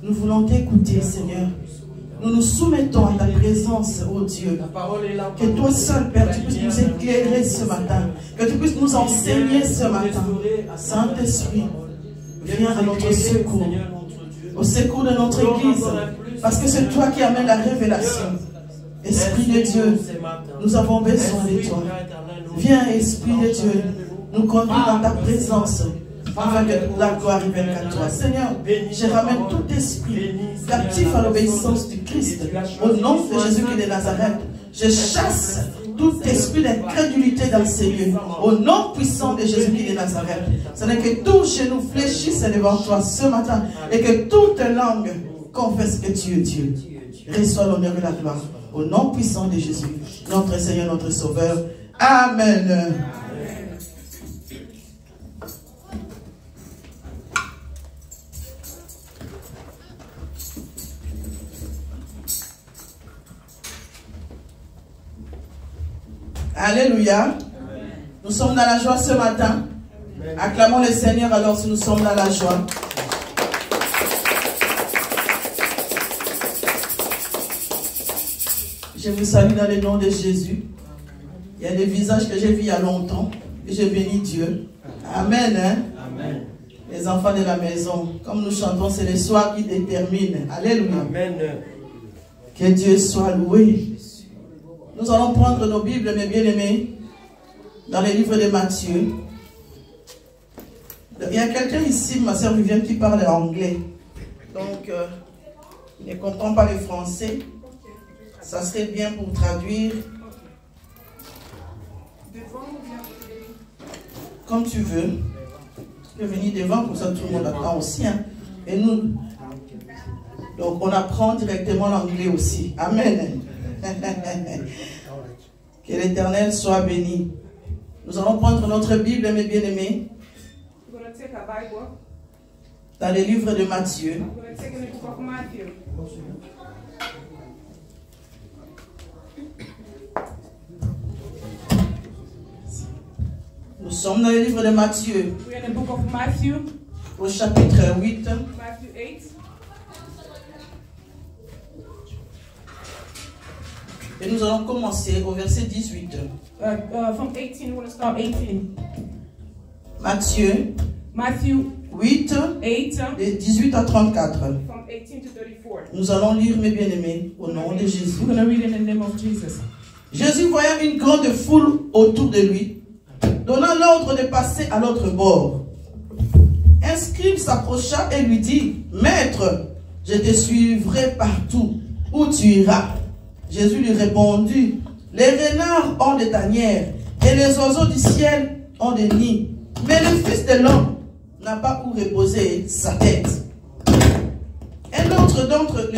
Nous voulons t'écouter, Seigneur. Nous nous soumettons à ta présence, ô Dieu. Que toi seul, Père, tu puisses nous éclairer ce matin. Que tu puisses nous enseigner ce matin. Saint-Esprit, viens à notre secours. Au secours de notre Église. Parce que c'est toi qui amènes la révélation. Esprit de Dieu, nous avons besoin de toi. Viens, Esprit de Dieu, nous conduis dans ta présence. Afin que la gloire revienne à toi. Seigneur, je ramène tout esprit captif à l'obéissance du Christ. Au nom de Jésus-Christ de Nazareth, je chasse tout esprit d'incrédulité dans ces lieux. Au nom puissant de Jésus-Christ de Nazareth. Ce n'est que tout genou fléchisse devant toi ce matin. Et que toute langue confesse que tu es Dieu. Reçois l'honneur et la gloire. Au nom puissant de Jésus, notre Seigneur, notre Sauveur. Amen. Alléluia. Amen. Nous sommes dans la joie ce matin. Amen. Acclamons le Seigneur alors si nous sommes dans la joie. Je vous salue dans le nom de Jésus. Il y a des visages que j'ai vus il y a longtemps. Et je bénis Dieu. Amen. Hein? Amen. Les enfants de la maison, comme nous chantons, c'est le soir qui détermine. Alléluia. Amen. Que Dieu soit loué. Nous allons prendre nos Bibles, mes bien-aimés, dans les livres de Matthieu. Il y a quelqu'un ici, ma soeur Viviane, qui parle anglais. Donc, il ne comprend pas le français. Ça serait bien pour traduire. Comme tu veux. Tu peux venir devant, comme ça tout le monde attend aussi. Hein. Et nous, donc on apprend directement l'anglais aussi. Amen. Que l'Éternel soit béni. Nous allons prendre notre Bible, mes bien-aimés, dans les livres de Matthieu. Nous sommes dans les livres de Matthieu, au chapitre 8. Et nous allons commencer au verset 18. From 18, we're going to start 18. Matthieu 8, de 18 à 34. From 18 to 34. Nous allons lire, mes bien-aimés, au nom de Jésus. We're going to read in the name of Jesus. Jésus, voyant une grande foule autour de lui, donna l'ordre de passer à l'autre bord. Un scribe s'approcha et lui dit, Maître, je te suivrai partout où tu iras. Jésus lui répondit, les renards ont des tanières et les oiseaux du ciel ont des nids, mais le Fils de l'homme n'a pas où reposer sa tête. Un autre d'entre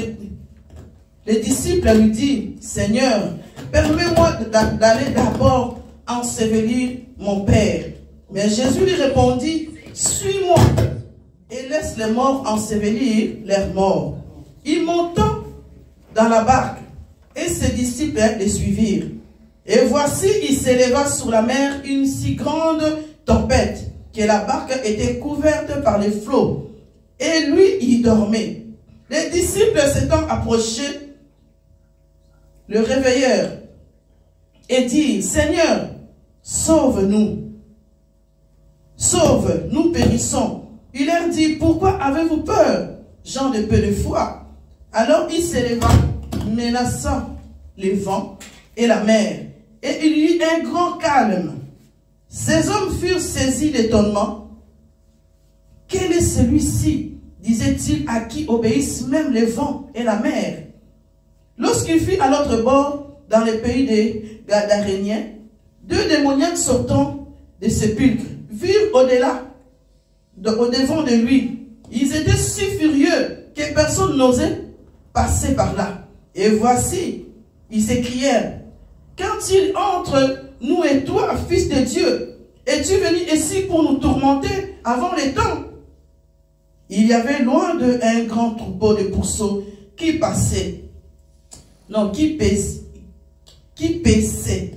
les disciples lui dit, Seigneur, permets-moi d'aller d'abord ensevelir mon Père. Mais Jésus lui répondit, suis-moi et laisse les morts ensevelir leurs morts. Il monta dans la barque et ses disciples les suivirent. Et voici, il s'éleva sur la mer une si grande tempête que la barque était couverte par les flots. Et lui, il dormait. Les disciples s'étant approchés, le réveillèrent et dirent, Seigneur, sauve-nous. Sauve, nous périssons. Il leur dit, pourquoi avez-vous peur, gens de peu de foi? Alors il s'éleva, menaçant les vents et la mer, et il y eut un grand calme. Ces hommes furent saisis d'étonnement. Quel est celui-ci, disait-il, à qui obéissent même les vents et la mer? Lorsqu'il fut à l'autre bord, dans le pays des Gadaréniens, deux démoniaques sortant des sépulcres virent au-devant de lui. Ils étaient si furieux que personne n'osait passer par là. Et voici, ils s'écrièrent, quand-il entre nous et toi, fils de Dieu, es-tu venu ici pour nous tourmenter avant les temps? Il y avait loin d'eux un grand troupeau de pourceaux qui passait, qui paissait.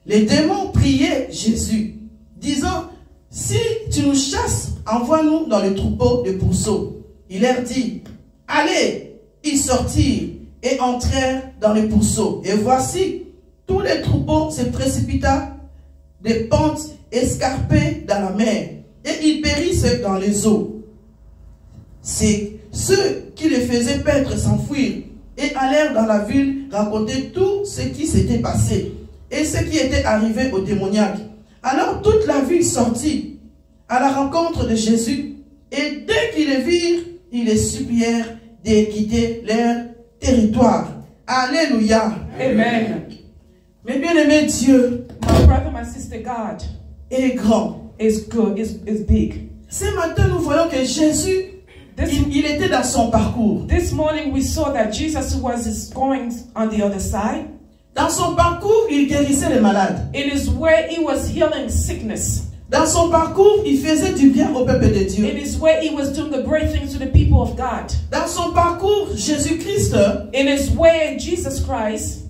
Les démons priaient Jésus, disant, si tu nous chasses, envoie-nous dans le troupeau de pourceaux. Il leur dit, allez, ils sortirent et entrèrent dans les pourceaux. Et voici, tous les troupeaux se précipita des pentes escarpées dans la mer, et ils périssent dans les eaux. C'est ceux qui les faisaient paître s'enfuirent et allèrent dans la ville raconter tout ce qui s'était passé et ce qui était arrivé aux démoniaques. Alors toute la ville sortit à la rencontre de Jésus, et dès qu'ils les virent, ils les supplièrent de quitter leur territoire. Alléluia. Amen. Mais bien aimé, Dieu My brother, my sister, God est grand. is good, is big. Ce matin, nous voyons que Jésus, il était dans son parcours. This morning we saw that Jesus was going on the other side. Dans son parcours, il guérissait les malades. It is where he was healing sickness. Dans son parcours, il faisait du bien au peuple de Dieu. It is where he was doing the great things to the people of God. Dans son parcours, Jésus-Christ It is where Jesus Christ,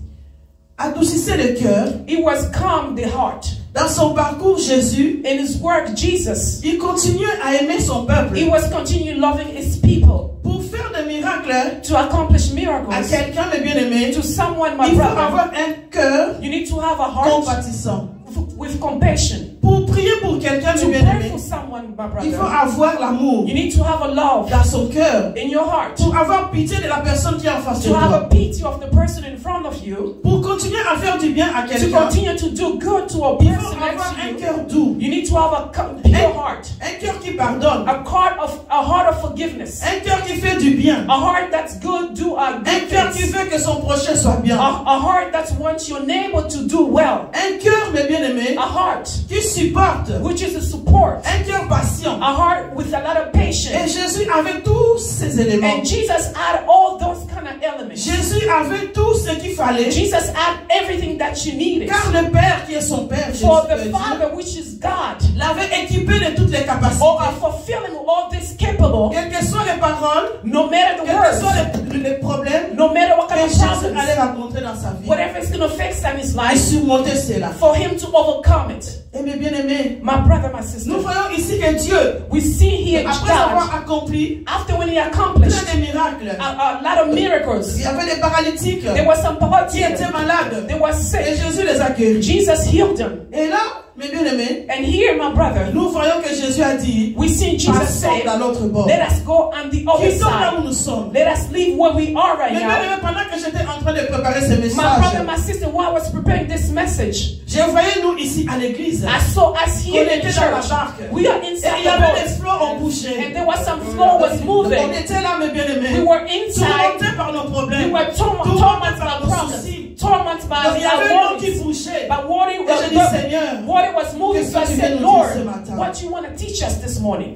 adoucissait le cœur. he was calm the heart. Dans son parcours, Jésus, In his work, Jesus, il continuait à aimer son peuple. he was continuing loving his people. Pour faire des miracles To accomplish à miracles quelqu'un de bien-aimé, to someone, my il faut brother, avoir un cœur you need to have a heart compatissant. with compassion. Pour prier pour quelqu'un de To pray bien-aimé, for someone, my il faut brother, avoir l'amour you need to have a love dans son cœur. in your heart. Pour avoir pitié de la personne qui est en face de To have a toi. pity of the person in front of you. Pour continuer à faire du bien à To quelqu'un, continue to do good to a il faut person avoir next un to you. cœur doux. You need to have a pure heart. Un cœur qui pardonne. A heart of forgiveness. Un cœur qui fait du bien. A heart that's good, do Un good cœur qui things. veut que son prochain soit bien. A heart that wants your neighbor to do well. Un cœur, mes bien-aimés, A heart qui supporte. which is a support. Un cœur patient. A heart with a lot of Et patience. Jésus avait tous ces éléments. And Jesus had all those kind of elements. Jésus avait tout ce qu'il fallait. Jesus had everything that you needed. Car le Père qui est son Père, Jésus, For the Dieu, Father, which is God, l'avait équipé de toutes les capacités. or are fulfilling all this capable, Quelles que soient les paroles, no matter the quels que soient words, les problèmes no matter what que kind of Jésus problems, allait rencontrer dans sa vie, whatever is going to face in his et life, surmonter cela. for him to overcome it. Et mes bien-aimés, My brother, my sister, nous voyons ici que Dieu, we see here après God, avoir accompli after when he plein accomplished de miracles, a lot of miracles, il y avait des paralytiques there was some qui poverty, étaient malades. they were Et sick. Jésus les a guéris. Jesus healed them. Et là, mes bien-aimés, And here, my brother, nous voyons que Jésus a dit, we see Jesus passons say, dans l'autre bord. let us go on the other Quittons là où side. nous sommes. Let us leave where we are right Mais now. bien-aimés, pendant que j'étais en train de préparer ce My brother, message, my sister, while I was preparing this message, je voyais nous ici à l'église. I saw us here On in the était dans la church. barque. We are Et inside il y the avait des boat. flots en bouché. And there was some floor was On moving. était là, mes bien-aimés. We were inside. Tourmentés par nos We problèmes. were tormented Tourmentés by par nos problems. soucis. Tormented by Donc il y avait our l'eau qui worries. bougeait. But water Et je dis, Seigneur, was moving. qu'est-ce So I que tu said, veux nous dire Lord, ce matin? what you want to teach us this morning?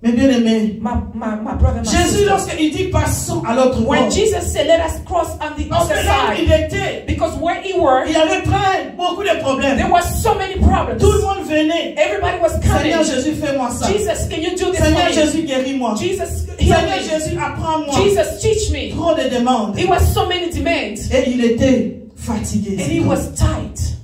mes bien-aimés, My brother, my Jésus, sister. lorsqu'il dit passons à l'autre bord, When Jesus said, let us cross on the parce other que là où il side. était, Because where he were, il y avait beaucoup de problèmes. there was so many problems. Tout le monde venait. Everybody was Seigneur coming. Jésus, fais-moi ça. Jesus, can you do this Seigneur for me? Jésus, guéris-moi. Jesus, heal Seigneur me. Jésus, apprends-moi. Jesus, teach me. Trop de demandes. It was so many demands. Et il était fatigué. And he was tight.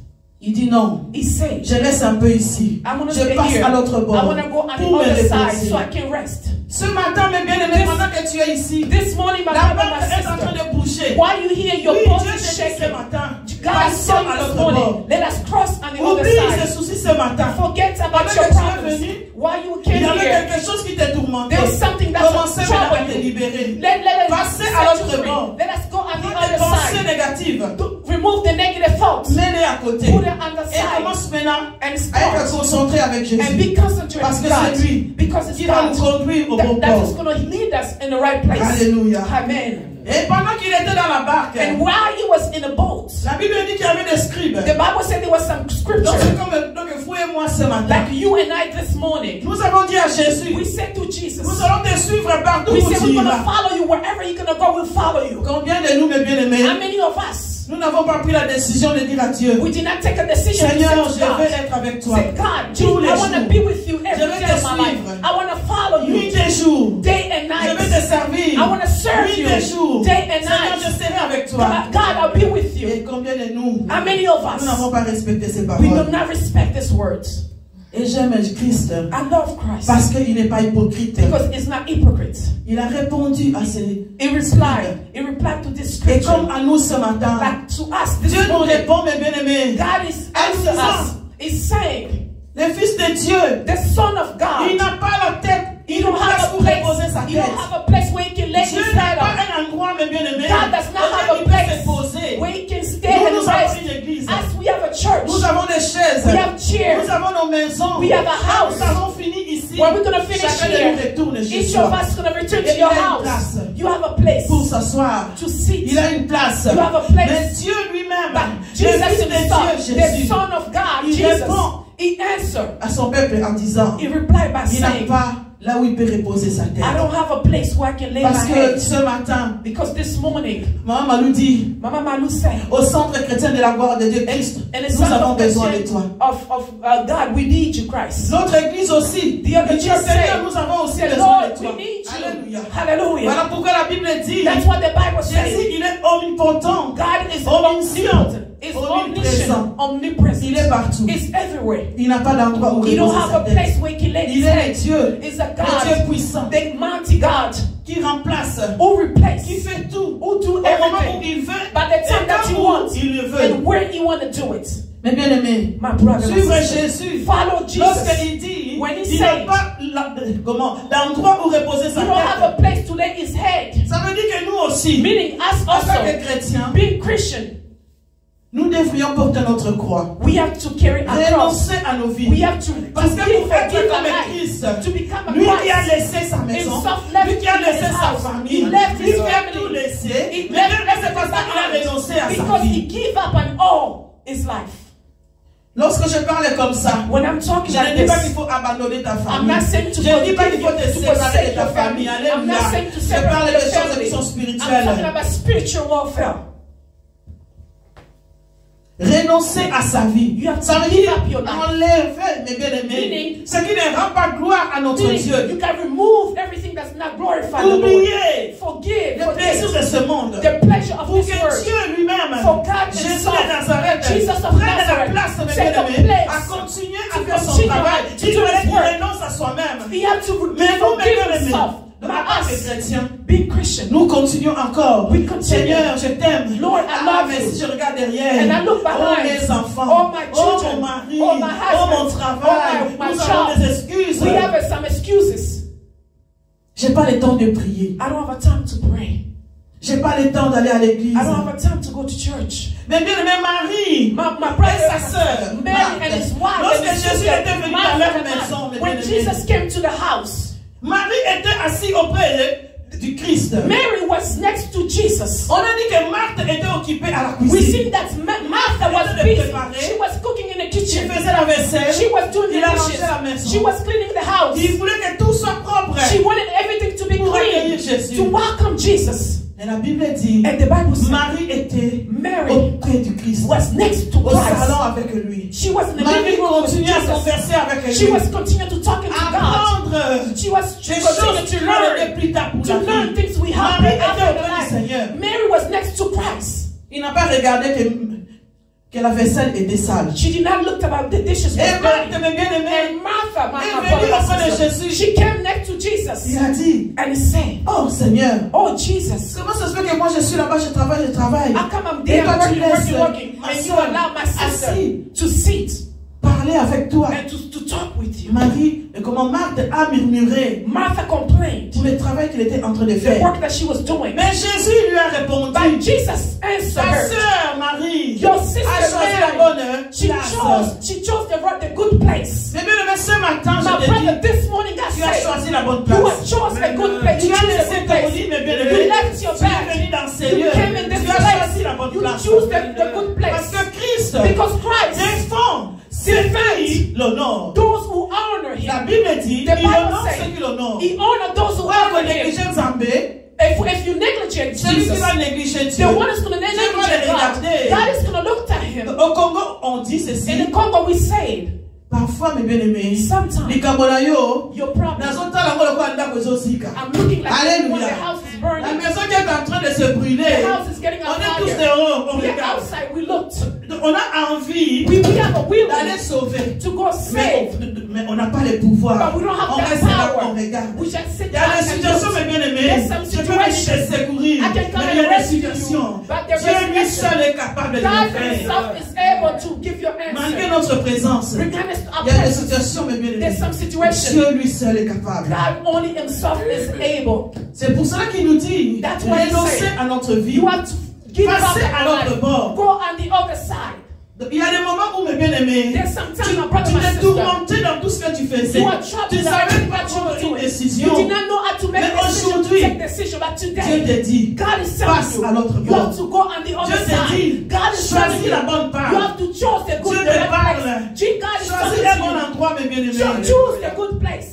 Il dit non, He said, je reste un peu ici. I want to Je stay passe here. à l'autre I bord want to go on pour the me other side reposer. so I can rest. Ce matin, mes bien-aimés, pendant que tu es ici, This morning, my la brother, barque my est en train sister, de bouger. while you hear your Oui, boat Dieu is te dit ce shaking, matin, God is passons saying à this l'autre morning, bord. let us cross on the other Oublie ces side. soucis ce matin. Forget about Pendant your que tu es problems. venu, While you il y came avait here, quelque chose qui te tourmentait. there's something that's Commencez maintenant à te troubling you. libérer. Let us Passez set à you l'autre free. bord. Let us go on the Toutes other les pensées side. négatives, Remove the negative thoughts. mets-les à côté. Put it on the Et side commence maintenant and à être start concentré avec and Jésus. be concentrated Parce on que God. c'est lui Because it's qui va nous God conduire au bon that is port. going to lead us in the right place. Alléluia. Amen. Et pendant qu'il était dans la barque, And while he was in the boat, la Bible dit qu'il y avait des scribes. the Bible said there was some Donc scripture. c'est comme donc vous et moi ce matin. Like you and I this morning, Nous avons dit à Jésus, we said to Jesus, nous allons te suivre partout we où said tu we're going to iras. follow you wherever you're going to go, we'll follow you. Combien de nous, mes How bien-aimés, many of us, nous n'avons pas pris la décision de dire à Dieu, we did not take a decision to Seigneur, say je to God, veux être avec toi. say, God, Tous les I want to jours. be with you every Je veux day te of my life. suivre. I want to follow Nuit you et jour. day and Je veux te night. servir. I want to serve Nuit you et jour. day and Seigneur, je night. serai avec toi. God, I'll be with you. Et combien de nous, How many of nous n'avons us, pas respecté ces we do paroles. not respect these words? Et j'aime Christ I love Christ parce qu'il n'est pas hypocrite. because it's not hypocrite. Il a répondu à ces... He replied to this Et scripture. comme à nous ce matin, Like to us this Dieu nous morning, répond, mes bien-aimés. God is answering us. He's saying, Le Fils de Dieu, the Son of il God, n'a pas la tête. you Il don't n'a have pas a pour reposer sa place. You tête. don't have a place where you can lay Dieu his n'a head pas on. un endroit, mes bien-aimés, God does not have a auquel il peut se place poser. where you can stay Nous, and nous avons rest. une église. As we have a church, Nous avons des chaises. we have chairs. Nous avons nos maisons. We have a house. Nous avons fini ici. Where we're going to finish Chacun de nous here. retourne chez Each soi. of us is going to return Et to your il a une house. place You have a place pour s'asseoir. to sit. Il a une place. You have a place. Mais Dieu lui-même, But le Jesus Fils de himself, Dieu, the Jésus, Son of God, il Jesus, répond he answered. à son peuple en disant, He replied by il n'a saying, pas là où il peut reposer sa tête. I don't have a place where I can lay Parce my que head. ce matin, Because this morning, Maman Malou dit, Mama Malu said, au centre chrétien de la gloire de Dieu Christ, and the nous Son avons of besoin de toi. God, we need you, Christ. Notre église aussi, The other il dit, church Seigneur, said, nous avons aussi the besoin Lord, de toi. we need you. Alléluia. Hallelujah. Voilà pourquoi la Bible dit, That's what the Bible Jésus, says. il est omnipotent, God is omniscient, omnipotent, is omniprésent. omnipresent. Il est partout. Is everywhere. Il n'a pas d'endroit où You don't reposer have sa a tête. place where he can lay Il his est le head. Dieu, Is a le Dieu God, puissant, the mighty God, qui remplace, who replace, qui fait tout, who do au moment où everything, il veut, by the time et that quand you où want, il le veut. and where you want to do it. Mais bien aimé, My brother, my suivre sister, Jésus, follow Jesus. lorsqu'il dit, When he il n'a says, pas d'endroit où reposer sa you don't have a tête. place to lay his head. Ça veut dire que nous aussi, Meaning us en tant que also, chrétiens, being Christian, nous devrions porter notre croix, we have to carry a cross. renoncer à nos We vies. have to Parce que give pour être a comme life, Christ, to become a lui qui a Christ. laissé sa maison, Himself left lui qui a laissé his sa house. famille, He left lui his qui a tout family. laissé, He mais left c'est parce qu'il a renoncé à sa because he vie. gave up on all his life. Lorsque je parle comme ça, When I'm talking je like ne dis pas this, qu'il faut abandonner ta I'm famille. not saying to Je ne dis pas qu'il faut te forsake séparer de ta your famille. family. I'm not saying Alléluia. to Je parle separate de your choses family. qui sont I'm talking spirituelles. about spiritual warfare. Renoncer à sa vie. You have to Ça veut give dire up your life. enlever, mes bien-aimés, Meaning- ce qui ne rend pas gloire à notre Meaning, Dieu. you can remove everything that's not glorified the Lord. Oubliez Forgive, le plaisir forget de ce monde. the pleasure of Pour this que world. Dieu lui-même, For God Jésus himself, de Nazareth, Jesus of prenne la Nazareth, place, mes take a bien-aimés, place à continuer à to faire son continue travail. to Il do fallait his qu'il work. renonce à soi-même. He had to Mais nous, mes forgive bien-aimés, himself. de Not la part des us, chrétiens, being Christian. nous continuons encore. We continue. Seigneur, je t'aime. Lord, I love mais you. si je regarde derrière, And I look behind. oh mes enfants, Oh, my oh children. mon mari, Oh, my oh mon husband. travail, Oh, my nous avons job. des excuses. We have some excuses. J'ai pas le temps de prier. I don't have a time to pray. J'ai pas le temps d'aller à l'église. I don't have a time to go to church. Mais bien aimé Marie, My et brother sa sœur, Mary and his wife, lorsque and his Jésus sister, était venu Martha dans leur and Martha, maison, mes when bien-aimés, Jesus came to the house, Marie était assise auprès du Christ. Mary was next to Jesus. On a dit que Marthe était occupée à la We cuisine. see that Martha was busy. She was cooking in the Il kitchen. faisait la vaisselle. She was doing the Il arrangeait dishes. la maison. She was cleaning the house. Il voulait que tout soit propre. She wanted everything to be Pour accueillir clean Jésus. to welcome Jesus. Et la Bible dit, And the Bible says Marie était Mary auprès du Christ, was next to au salon Christ. avec lui. She was in the Marie living room with continuait à Jesus. converser avec She lui. was continuing to talk to God. Apprendre She was des choses continuing qui to vont aider learn. plus tard pour To la learn vie. things we have Marie était after the auprès du Seigneur. life. Mary was next to Christ. Il n'a pas regardé que la vaisselle était sale. She did not look about the dishes. Et Marthe, mes bien-aimés, And Martha, my est brother, venue auprès de my sister, Jésus. she came next to Jesus. Il a dit, And he said, oh Seigneur, oh Jesus, comment ça se fait que moi je suis là-bas, je travaille. how come I'm Et there toi, tu actually laisses working, ma and you soeur allow my sister assise. to sit Parler avec toi. and to talk with you? Marie, comment Marthe a murmuré Martha complained pour le travail qu'il était en train de the faire. work that she was doing. Mais Jésus lui a répondu, But Jesus answered ta her. sœur Marie Your sister a choisi la Mary, bonne she place. chose the good place. Mais bien aimé, ce matin, My je te brother, dis, this morning God tu as said, choisi la bonne you place. have chosen a good place. Tu You as choose a laissé good ton place. lit, mes You bien-aimés. left your Tu es bed. venu dans ces You lieux. came in this Tu as place. choisi la bonne You place. choose the good Parce place. que Christ Because Christ défend ceux qui l'honorent. those who honor La him. Bible dit, The il Bible honore says, ceux qui l'honorent. He honor those who Pourquoi honor vous him. négligez Nzambé? If you negligent Celui qui Jesus, va négliger Dieu. the one who's going to Dieu va negligent le God, regarder. God is going to look at him. Au Congo, on dit ceci. In the Congo, we say, Parfois, mes bien-aimés, sometimes likambo na yo, your problem, nazotala ngo lokola ndako ezosika. I'm looking like Alléluia. when the house is La burning, maison qui est en train de se brûler. the house is getting on On est tous fire. dehors, on We are regarde. outside, we looked. On a envie We have a will d'aller sauver. to go save. Mais on n'a pas les pouvoirs. But we don't have On that reste là, power. on regarde. We just sit Il y a down des and situations, look. mes bien-aimés, There's some je peux me situations secourir, I can come mais il y and a des rescue you, situations, but there is Dieu lui resurrection. seul est capable de le God faire. himself is able to give you an Malgré answer. notre présence, Regardless of our il y a des presence, situations, mes bien-aimés, there's some situations Dieu lui seul est capable. God only himself is able. C'est pour cela qu'il nous dit, That's why he renoncer said, à notre vie, You have to give up passer à l'autre life. bord. Go on the other side. Il y a des moments où, mes bien-aimés, There's some tu time, my brother, my t'es sister. tourmenté dans tout ce que tu faisais. You are trapped Tu ne in savais that pas what prendre you une were doing. décision. You did not know how to make Mais a decision, to aujourd'hui, take decision. But Dieu today, te dit, God is passe telling à you, l'autre you bord. have to go on the other Dieu te dit, side. God is telling choisis you, la bonne part. you have to choose the good Dieu the te right parle. place. God is Choisis telling un bon you, endroit, mes bien-aimés, choose the good place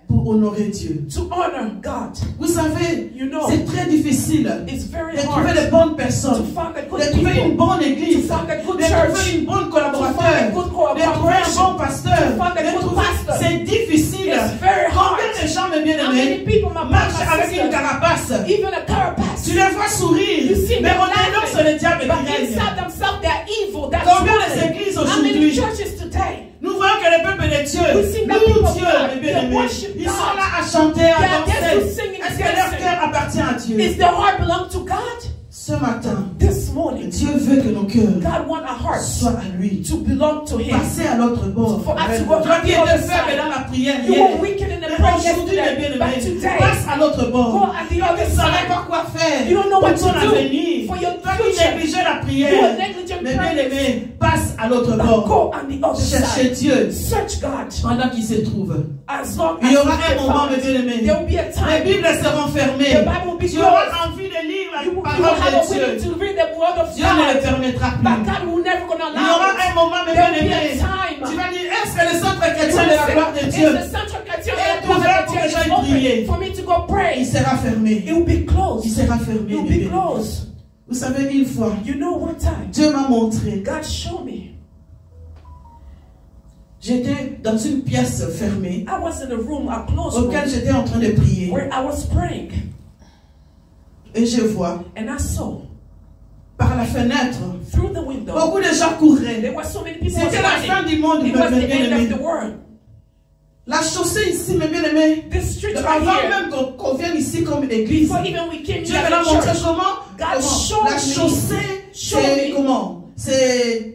pour honorer Dieu. to honor God. Vous savez, You know, c'est très difficile it's very de trouver hard les bonnes to personnes, find the de good trouver une people, bonne église, to find a good de trouver church, une bonne to collaborateur, find a good de trouver un cooperation, bon pasteur, to find a de good trouver... pastor. C'est difficile. It's very Combien de hard. gens, mes How many bien-aimés, people, my marchent brother, my avec une sister, carapace? even a carapace, Tu les vois sourire, You see mais them au dedans, laughing. c'est le diable but qui règne. inside themselves they're evil. That's Combien why. les églises How many aujourd'hui, churches today? nous voyons que le peuple de Dieu, We sing the loue people of Dieu, God, mes they bien-aimés, worship ils God. sont là à chanter, à They are there to danser. sing and Est-ce que leur dancing. cœur appartient à Dieu? Is their heart belong to God? Ce matin, This morning, Dieu veut que nos cœurs God wants our hearts soient à lui. to belong to Him. Passer à l'autre bord. For us to go Toi on qui the étais other faible side. dans la prière You hier, were wicked in the mais prayer aujourd'hui, mes yesterday, but bien-aimés, today, passe à l'autre go bord. on the other Tu ne savais side. pas quoi faire You don't know what pour ton to do avenir. for your Toi qui future. négligeais la You prière, were negligent mes prayers. bien-aimés, passe à l'autre But bord. go on the other Cherchez side. Dieu Search God. pendant qu'il se trouve. As long Il y as aura you un moment, found mes it. bien-aimés, There will be a les time Bibles seront fermées. the Bible will be Tu auras closed. envie de lire la You will have parole a de willing Dieu. to read the word of Dieu ne le God. permettra But plus. God will never gonna Il y aura allow un it. moment, mes There will be bien-aimés, a time. tu vas dire, est-ce que le centre chrétien de la Is gloire de Dieu the central Chrétien est de la ouvert gloire pour de que Dieu j'aille is open prier? for me to go pray? Il sera fermé. It will be closed. Il sera fermé. It will mes be bien-aimés. closed. Vous savez, une fois, You know, one time, Dieu m'a montré. God showed me. J'étais dans une pièce fermée I was in a room, a closed auquel room, j'étais en train de prier. where I was praying, Et je vois, and I saw par la fenêtre, through the window beaucoup de gens couraient. there were so many people C'était la fin running. du monde, It mes was the end of bien-aimés. the world. La chaussée ici, mes bien-aimés, This street right avant here, même qu'on vienne ici comme église, before even we came Dieu here me l'a as a montré church, comment, God showed la me. chaussée, Showed c'est me. comment? C'est...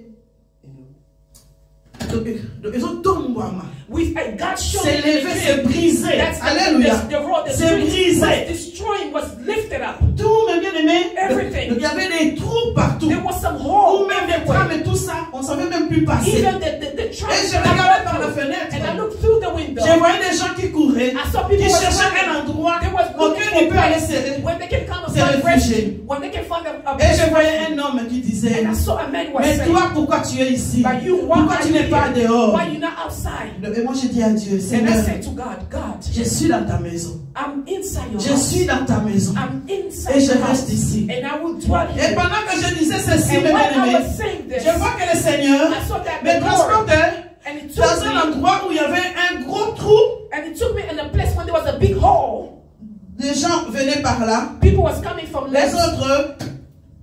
Ils ont tout moi. God showed C'est me levé, c'est brisé. that's Alléluia. the road, the C'est street brisé. was destroying, was lifted up. Tout, mes bien-aimés, Everything. il y avait des trous partout. There was some Ou hole même des trames et tout ça, on ne savait même plus passer. even the Et tracks je that I regardais went par la through. fenêtre. And I looked through the window. Je voyais des gens qui couraient, I saw qui people were cherchaient un running. endroit They was auquel looking ils for peuvent aller place serrer. when they can come and Se find réfugier. refuge. When they can find a Et je refuge. voyais un homme qui disait, And I saw a man was mais saying, toi, pourquoi tu es ici? but you, why Pourquoi are tu you n'es pas here? dehors? Why you not outside? Et moi, j'ai dit à Dieu, And I Seigneur, said to God, God, je suis dans ta maison. I'm inside your Je house. suis dans ta maison. I'm inside Et je your reste house. ici. And I will dwell Et here. pendant que je disais ceci, And mes while I bien-aimés, was saying this, je vois que le Seigneur I saw that me the Lord, transportait and it dans took un me, endroit où il y avait un gros trou. and it took me in a place when there was a big hole. Des gens venaient par là, People was coming from les left, autres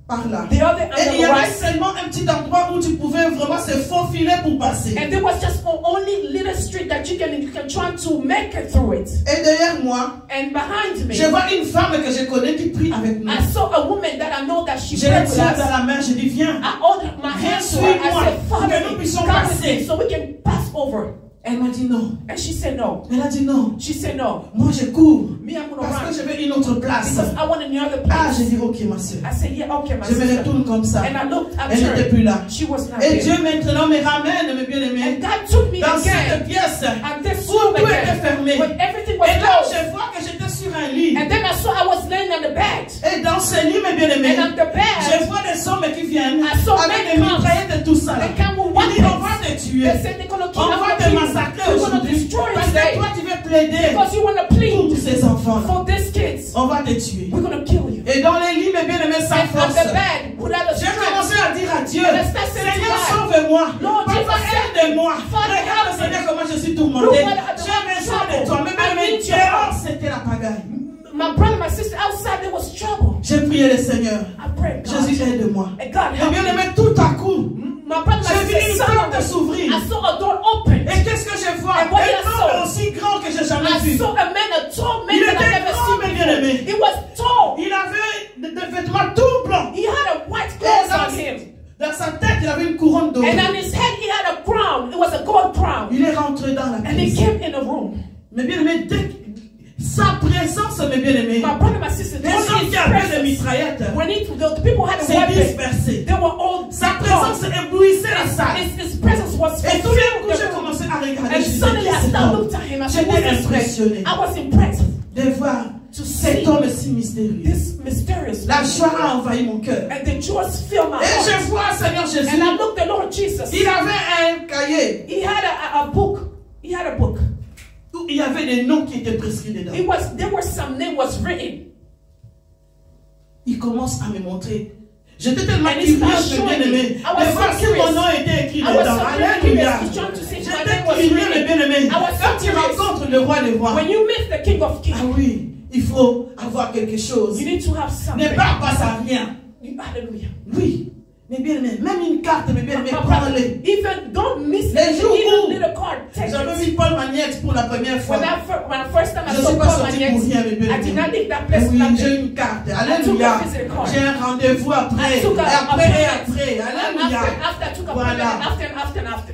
par là. the other Et and il y the avait right. seulement un petit endroit où tu pouvais vraiment se faufiler pour passer. And there was just only little street that you can try to make it through it. Et derrière moi, And behind me, je vois une femme que je connais qui prie avec nous. I saw a woman that I know that she Je prayed la with tiens us. dans la main, je dis viens. I hold my hand to her. I Suis-moi, said, pour que nous Father, puissions come with passer. me so we can pass over. Elle m'a dit non. And she said no. Elle a dit non. She said no. Moi je cours Me, I'm gonna parce que run je veux une autre place. because I want another Ah, place. j'ai dit ok ma soeur. I said, yeah, okay, my Je me sister. retourne comme ça. And I looked at Elle n'était her. plus là. She was not Et there. Dieu maintenant me ramène, mes And bien-aimés, God took me dans again cette pièce at this où room tout était again fermé. when everything was Et là, closed. je vois que j'étais sur un lit. And then I saw I was laying on the bed. Et dans ce lit, mes bien-aimés, And on the bed, je vois des hommes qui viennent I saw avec des men come. mitraillettes et tout ça. They come with Ils disent, on weapons. va te tuer. They said they're going to kill On us. va te massacrer We're going to aujourd'hui. destroy Parce you que today. toi, tu veux plaider Because you want to pour plead ces enfants-là. for these kids. On va te tuer. We're going to kill you. Et dans les lits, mes bien-aimés, sans And on force, the bed, without a j'ai strength. commencé à dire à Dieu, And I started saying to Seigneur, God, sauve-moi. Lord, Papa, Jesus, aide-moi. Father, Regarde, help me. Seigneur, comment je suis Look tourmenté. what I- J'ai besoin de toi. Mais I bien-aimés, need your dehors, help. c'était la pagaille. My brother, my sister, outside there was trouble. J'ai prié le Seigneur. I prayed, God. Jésus, aide-moi. And God Et help me. bien-aimés, tout à coup, My brother, my j'ai vu sister, une son porte of the s'ouvrir. I saw a door open. Et qu'est-ce que je vois? And what I Un saw, homme aussi grand que j'ai jamais I vu. saw a man, a tall man Il that I've était never grand, seen mes bien-aimés. before. He was tall. Il avait des vêtements tout blancs. He had a white Et clothes on him. dans sa tête, il avait une couronne d'or. And on his head, he had a crown. It was a gold crown. Il est rentré dans la And he pièce. came in the room. Mes bien-aimés, sa présence, mes bien-aimés, My brother, my sister, les just gens his qui avaient des presence. mitraillettes, When the people had a c'est weapon, dispersé. they were all Sa présence éblouissait la salle. His presence was Et tout d'un coup, filled j'ai the room. commencé à regarder. And Je disais, suddenly I qui c'est started homme? looking at him. I said, J'étais who's this man? impressionné I was impressed. de voir To cet see homme si mystérieux. this mysterious La man. joie a envahi mon cœur. And the joy filled my Et je heart. vois Seigneur Jésus. And I looked at Lord Jesus. Il avait un cahier He had a book. He had a book. où il y avait des noms qui étaient prescrits dedans. There were some name was written. Il commence à me montrer. J'étais tellement And he curieuse, started mes bien-aimés. showing me. I was De so voir si curious. mon nom était écrit I was dedans. so Alléluia. curious. He's trying to see if my J'étais name was curieux, mes written. bien-aimés. I was so Quand tu curious. rencontres le roi des rois, When you meet the King of Kings, ah oui, il faut avoir quelque chose. you need to have something. Ne pars pas à rien. Hallelujah. Oui, mes bien-aimés, même une carte, mes bien-aimés, My brother, prends-les. even don't miss Les jours even où little card. Take j'avais it. vu Paul Magnette pour la première fois. When the first time I Je ne saw suis pas Paul sorti Magnette, pour rien, mes I bien-aimés. did not leave that place. Oui, nothing. j'ai une carte. took Alléluia. a physical card. J'ai un rendez-vous après. I took a Et après, appointment. Alléluia. After I took a Voilà. after.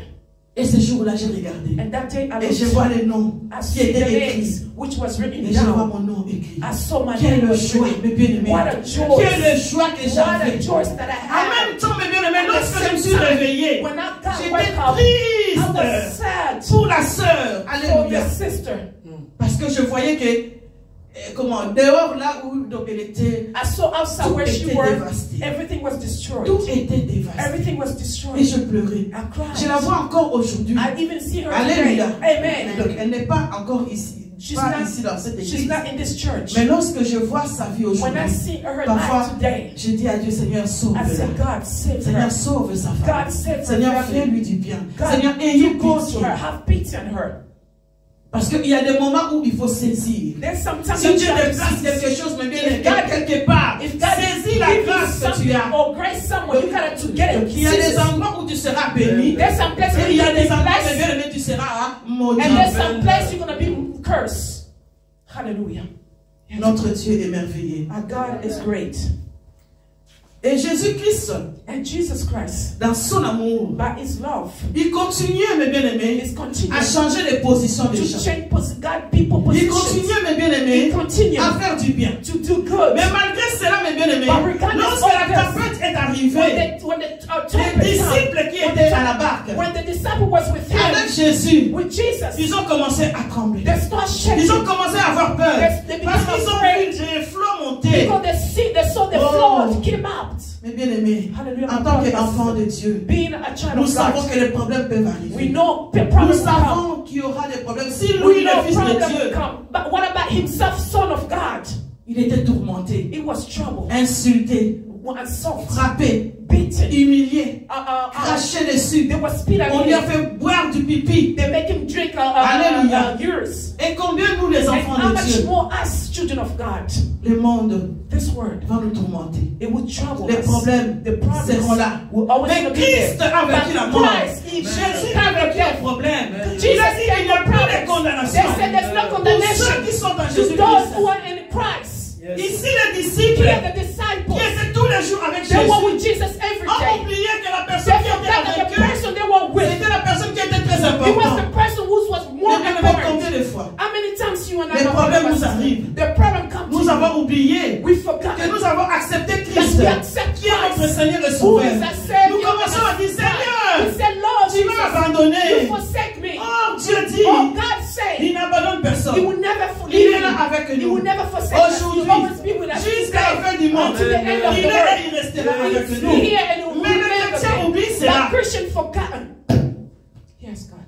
Et ce jour-là, j'ai regardé. And that day I Et je looked, vois les noms I qui see the étaient names écrits. which was written Et je vois down. mon nom écrit. I saw my Quel name was joie, written. mes bien-aimés. What a joy. Quelle joie que What a j'avais. joy that I En had. même temps, mes bien-aimés, At the lorsque je same me suis time, réveillé, when I got j'étais wake up, I was triste sad pour la sœur. for Alléluia. the sister. Parce que je voyais que, comment, dehors là où donc elle était, I saw outside tout where she était worked, dévasté. everything was destroyed. Tout était dévasté. Everything was Et destroyed. je pleurais. I cried. Je la vois encore aujourd'hui. I even see her Alléluia. today. Amen. Donc elle n'est pas encore ici. She's Pas not- ici dans cette She's église. not in this church. Mais lorsque je vois sa vie When I aujourd'hui, see her parfois, life today, je dis à Dieu, Seigneur, I sauve-la. say, God, save her. Seigneur, sauve sa femme. God, save her Seigneur, family. fais-lui du bien. God, Seigneur, ayez do good pitié. to her. Have pity on her. Parce qu'il y a des moments où il faut saisir. There's sometimes Si you Dieu have to déplace seize. quelque chose, mais bien If God- quelque part, If God saisis la gives you grâce que tu something as. or grace somewhere, you gotta to get it. Il y a des endroits où tu seras béni. There's some place where Et il y you a des can be endroits, mais blessed, bien aimé, tu seras maudit. and there's some place you're gonna be cursed. Hallelujah. Yes. Notre Dieu est merveilleux. Our God is great. Et Jésus-Christ, And Jesus Christ, dans son amour, by His love, il continuait, mes bien-aimés, is continuing à changer les positions des to gens. change God people Il positions. continuait, mes bien-aimés, He continues à faire du bien. to do good. Mais malgré cela, mes bien-aimés, But regardless lorsque of la this, tempête est When arrivée, the les disciples qui étaient à la barque, when the disciple was with avec him, Jésus, with Jesus, ils ont commencé à trembler. they start shaking Ils ont commencé à avoir peur. They Parce become qu'ils ont afraid. vu les flots monter. because they saw the Oh. flood came out. Mais bien aimés, Hallelujah. en tant qu'enfants de Dieu, Being a child nous of savons God, que les problèmes peuvent arriver. we know the Nous problem will come. savons qu'il y aura des problèmes. Si lui, We le know Fils de problem Dieu, will come. But what about himself, son of God? il était tourmenté, He was troubled, insulté, assaulted, frappé, beaten, humilié, craché dessus. they were spit at On lui a him. fait boire du pipi. They make him drink Alléluia. years. Et combien nous, les And enfants how de much Dieu, more us, children of God? le monde This word, va nous tourmenter. it will trouble Les us. problèmes The problems seront là. will always Mais gonna be there. Christ a vaincu la But mort. Christ, he Jésus conquered a vaincu le death. problème. Il a Jesus dit qu'il n'y a came plus de with problems. condamnation. They said there's no Pour condemnation ceux qui sont en to Jésus-Christ. those who are in Christ. Ici, les disciples Here the qui disciples, étaient tous les jours avec they were Jésus with Jesus every ont day. oublié que la They personne qui forgot était that the avec eux, person they were with, c'était la personne qui était très it was importante. the person who was more Mais important. combien de fois How many times you and I les know problèmes about nous this? arrivent. The problem comes Nous to avons you. oublié We forgot que nous avons accepté that Christ, we accept qui est notre Christ, Seigneur et who Sauveur. is our Savior. Nous commençons à dire, We Seigneur, said, Lord tu m'as Jesus, abandonné. you forsake me. Oh, Dieu dit, Oh, God said, il n'abandonne He personne. will never Il leave est là you. avec He nous. will never forsake us. He will always Aujourd'hui, be with us. jusqu'à la fin du monde, To the end of il the est là, world. il restera He avec is nous. here and he will Mais le remain chrétien with oublie us. cela. That Christian forgotten. Yes, God.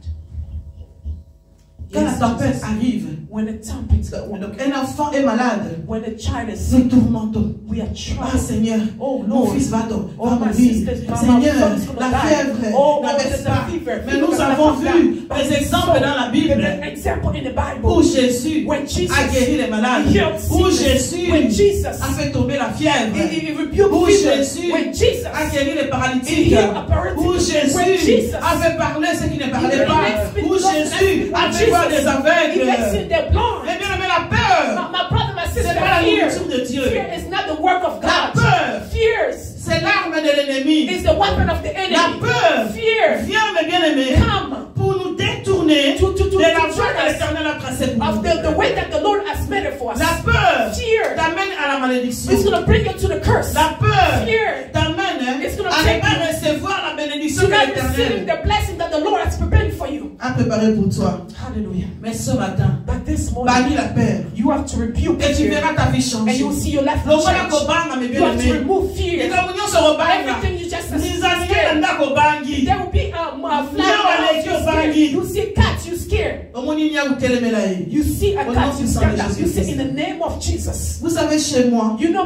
Quand la Yes, tempête Jesus. arrive, When the tempest, donc un enfant est malade, when the child is nous sick, tourmentons. we are Ah troubled. Seigneur, Oh, mon Lord. fils va Oh, va my mourir. sisters, my Seigneur, son's gonna la die. fièvre Oh, n'abaisse there's a pas. fever. Mais Fever nous gonna avons come vu down. des exemples dans la Bible There's an example in the Bible où Jésus when Jesus a guéri les malades, healed où sickness, Jésus when Jesus a fait tomber la fièvre, He rebuked où fever. Jésus When Jesus a guéri les he paralytiques, healed a paralytic. où When Jésus Jesus avait parlé ce qui ne parlait he pas, makes people où lost Jésus and a fait voir des he aveugles. makes it their blind. Mais bien aimé, la peur, My brother, my sister, c'est pas la fear. nourriture de Dieu. Fear is not the work of La God. peur, Fears c'est l'arme de l'ennemi. is the weapon of the La enemy. peur Fear vient, mes bien-aimés, come pour nous détourner to de la turn voie que us l'Éternel a tracée pour of nous. the way that the Lord has made it for us. La peur Fear t'amène à la malédiction. is going to bring you to the curse. La peur Fear t'amène It's gonna à ne take pas you recevoir la bénédiction to de not receiving l'Éternel. the blessing that the Lord has prepared for you. A préparé pour toi. Hallelujah. Mais ce matin, But this bannis morning, la peur. you have to rebuke Et tu fear. verras ta vie And changer. you will see your life Le voilà change. kobanga, mes You have to bien-aimés. remove fear. Likambo nyonso kobanga. Everything you just Nizangi scared. nanda kobangi. There will be a flower. You scared. You see cats, you scared. Omoni nya utelemela ye. You see a Au nom cat, you puissant de stand up. You Jésus-Christ. say in the name of Jesus. Vous savez, chez moi, You know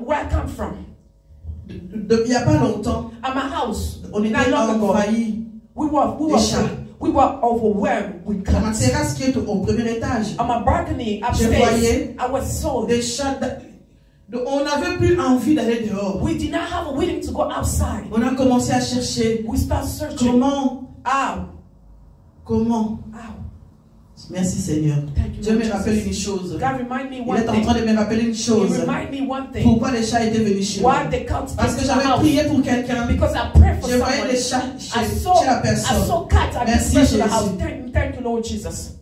where I come from. il n'y a pas longtemps, At my house, on not était long ago, envahi we chats. were overwhelmed with dans ma cats. terrasse qui est au premier étage. On my balcony Je upstairs, voyais I was so. des chats. On n'avait plus envie d'aller dehors. We did not have a willing to go outside. On a commencé à chercher. We start searching. Comment? Ow. Merci Seigneur. Thank you, Dieu me Lord rappelle Jesus. une chose. God remind me Il one est en train thing. de me rappeler une He chose. remind me one thing. Pourquoi les chats étaient venus chez moi? Why they can't Parce get que to the j'avais house. prié pour quelqu'un. Because I prayed for Je voyais someone. des chats I chez saw la personne. cats at Merci, this person's house. Jésus. Thank you, Lord Jesus.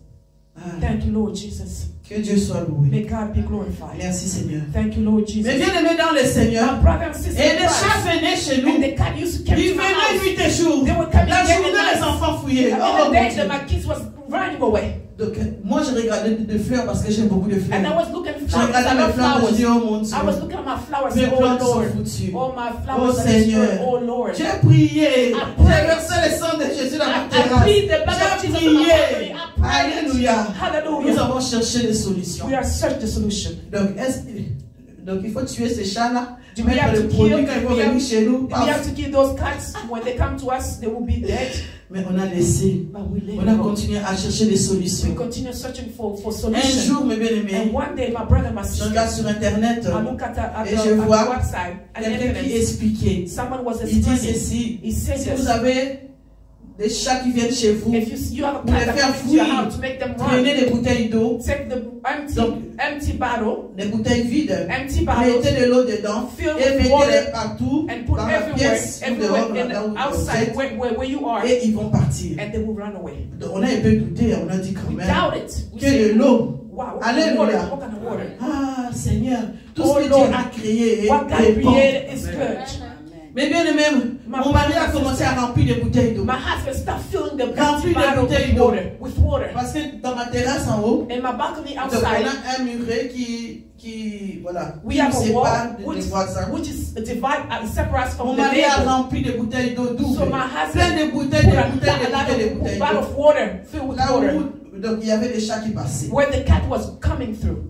Thank you, Lord Jesus. Que Dieu soit loué. May God be glorified. Merci Seigneur. Thank you, Lord Jesus. Mais bien aimé dans le Seigneur. My brother and sister Et in les chats Christ, venaient chez nous. and the cat used to come Ils to my venaient house. nuit et jour. They would come La in day journée, and les night. enfants fouillaient. And Oh, the mon day Dieu. that my kids was running away. Donc, moi, je regardais des fleurs parce que j'aime beaucoup de fleurs. And I was looking at Je flowers. regardais I mes love fleurs, je flowers. dis, oh mon Dieu. I was looking at my flowers. Mes Oh plantes sont Lord. foutues. Oh my Oh flowers are Seigneur. destroyed. Oh Lord. J'ai prié. I J'ai prayed. versé le sang de Jésus dans ma I terrasse. plead the blood of J'ai Jesus on my prié. body. I prayed. Alléluia. Nous Hallelujah. avons cherché des solutions. We are searching the solution. Donc, il faut tuer ces chats-là. Do we have Mettre to le kill? produit quand ils vont venir chez nous. We have to kill those cats. When they come to us, they will be dead. Mais on a laissé. But we let On a go. continué à chercher des We solutions. continue searching for Un solutions. jour, mes And bien-aimés, one day, my brother, my je sister, regarde sur Internet I look at et the je vois website and quelqu'un qui internet. expliquait. Someone was Il dit explaining. ceci. He said Si this. vous avez des chats qui viennent chez vous, If you have a vous les cat that faire comes to your fuir, house to make them prenez run, des bouteilles d'eau, take the Donc, empty bottle, des bouteilles vides, empty bottles, mettez de l'eau dedans fill et with mettez-les water, partout and put dans la everywhere, pièce ou dehors, everywhere, là où vous outside êtes, where you are, et ils vont partir. and they will run away. Donc, on a un peu douté, on a dit quand We même doubt it. We que say, de l'eau. wow, what kind of Alléluia. water? What kind of water? Ah Seigneur, tout Oh, ce que Lord. Dieu a créé What God est bon. created is good. Mais bien aimé, mon mari a commencé à remplir des bouteilles d'eau. My husband started filling the Rempli empty de bottle bouteilles with d'eau. water. Parce que dans ma terrasse en haut, In my balcony donc on outside, a un muret qui voilà, we have a sépare wall des which voisins. is divide separates Mon from the mari a neighbor. rempli des bouteilles d'eau double. So my Plein husband de bouteilles, put des a bouteilles, des lot bouteilles, des of bouteilles bottle d'eau. of water filled with Là water où, donc il y avait des chats qui passaient. where the cat was coming through.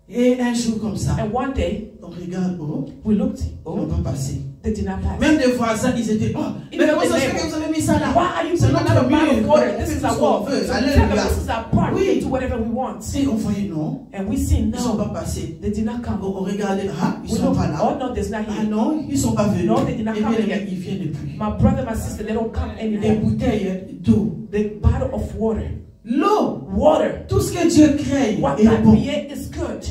Et un jour comme ça, And one day on regarde, oh, we looked, ils n'ont oh, pas passé. they did not pass. Même des voisins, ils étaient, oh, mais Even comment the ça se fait neighbor. que vous avez mis ça là? Why are you C'est putting notre another bottle mur, of water? on This fait is tout our ce qu'on wall. veut. So Alléluia. tell them this is our part. Oui. We do whatever we want. Et on voyait non, And we see ils ne sont no, pas passés. they did not come. On regardait, ah, ils We ne look, sont pas là. oh no, there's not Ah here. non, ils ne sont pas venus. No, they did not Et come bien, again. ils viennent plus. My brother, my sister, they don't come Des anymore. bouteilles d'eau. The bottle of water. L'eau, Water. tout ce que Dieu crée What est God bon. created is good.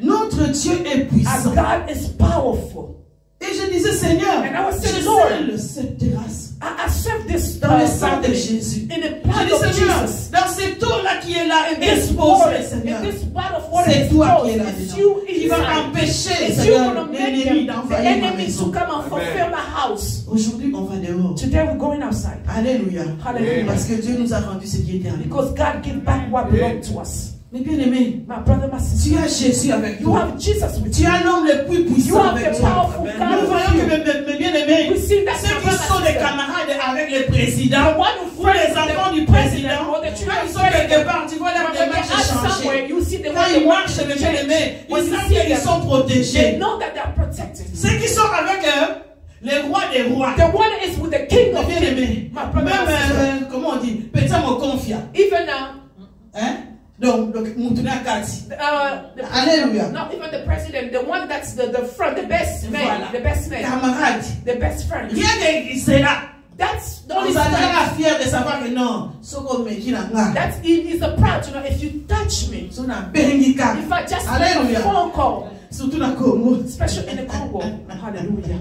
Notre Dieu est Our puissant. God is powerful. Et je disais, Seigneur, And I was saying, je Lord, scelle cette terrasse I serve this dans le sang de family Jésus. in the Je blood dis, of Seigneur, Jesus. dans cette eau-là qui est là, In this expose, water, Seigneur. in this bottle of water, C'est toi qui es là it's dedans. you Qui va inside. empêcher, It's you Seigneur, gonna make l'ennemi them, the d'envahir ma enemies maison. to come and fulfill my house. Aujourd'hui, on va dehors. Today we're going outside. Alléluia. Hallelujah. Parce que Dieu nous a rendu ce qui était à nous. Because God gave back what belonged to us. Mais bien aimé, My brother, my tu sister, as Jésus avec you toi. have Jesus with Tu you. as l'homme le plus You puissant have avec the toi. powerful Nous God voyons with que you. mes bien-aimés, We see that ceux my qui brother, sont des sister, camarades avec le président, the one who ou les friends enfants du the président, or the quand children ils sont quelque part, tu vois leur when they démarche are somewhere, changer. you see the Quand way ils marchent, mes bien-aimés, When ils you savent see qu'ils them, sont they protégés. know that they are protected. Ceux qui sont avec eux, les rois des rois. The one is with the king of Bien kings. aimé. My brother, Même, my sister. comment on dit, petit me confia. Even now, Hein? Donc, Moutouna Kati. Alléluia. Not even the president, the one that's the front, the best man, Voilà. the best man, Camarade. the best friend. Rien n'est là. That's the On only s'en friend. est fier de savoir que non. Soko Meki na nga. That's he's a proud to know if you touch me, So na bengika. if I just make a Alléluia. phone call, Surtout na Congo. especially in the Congo. Hallelujah.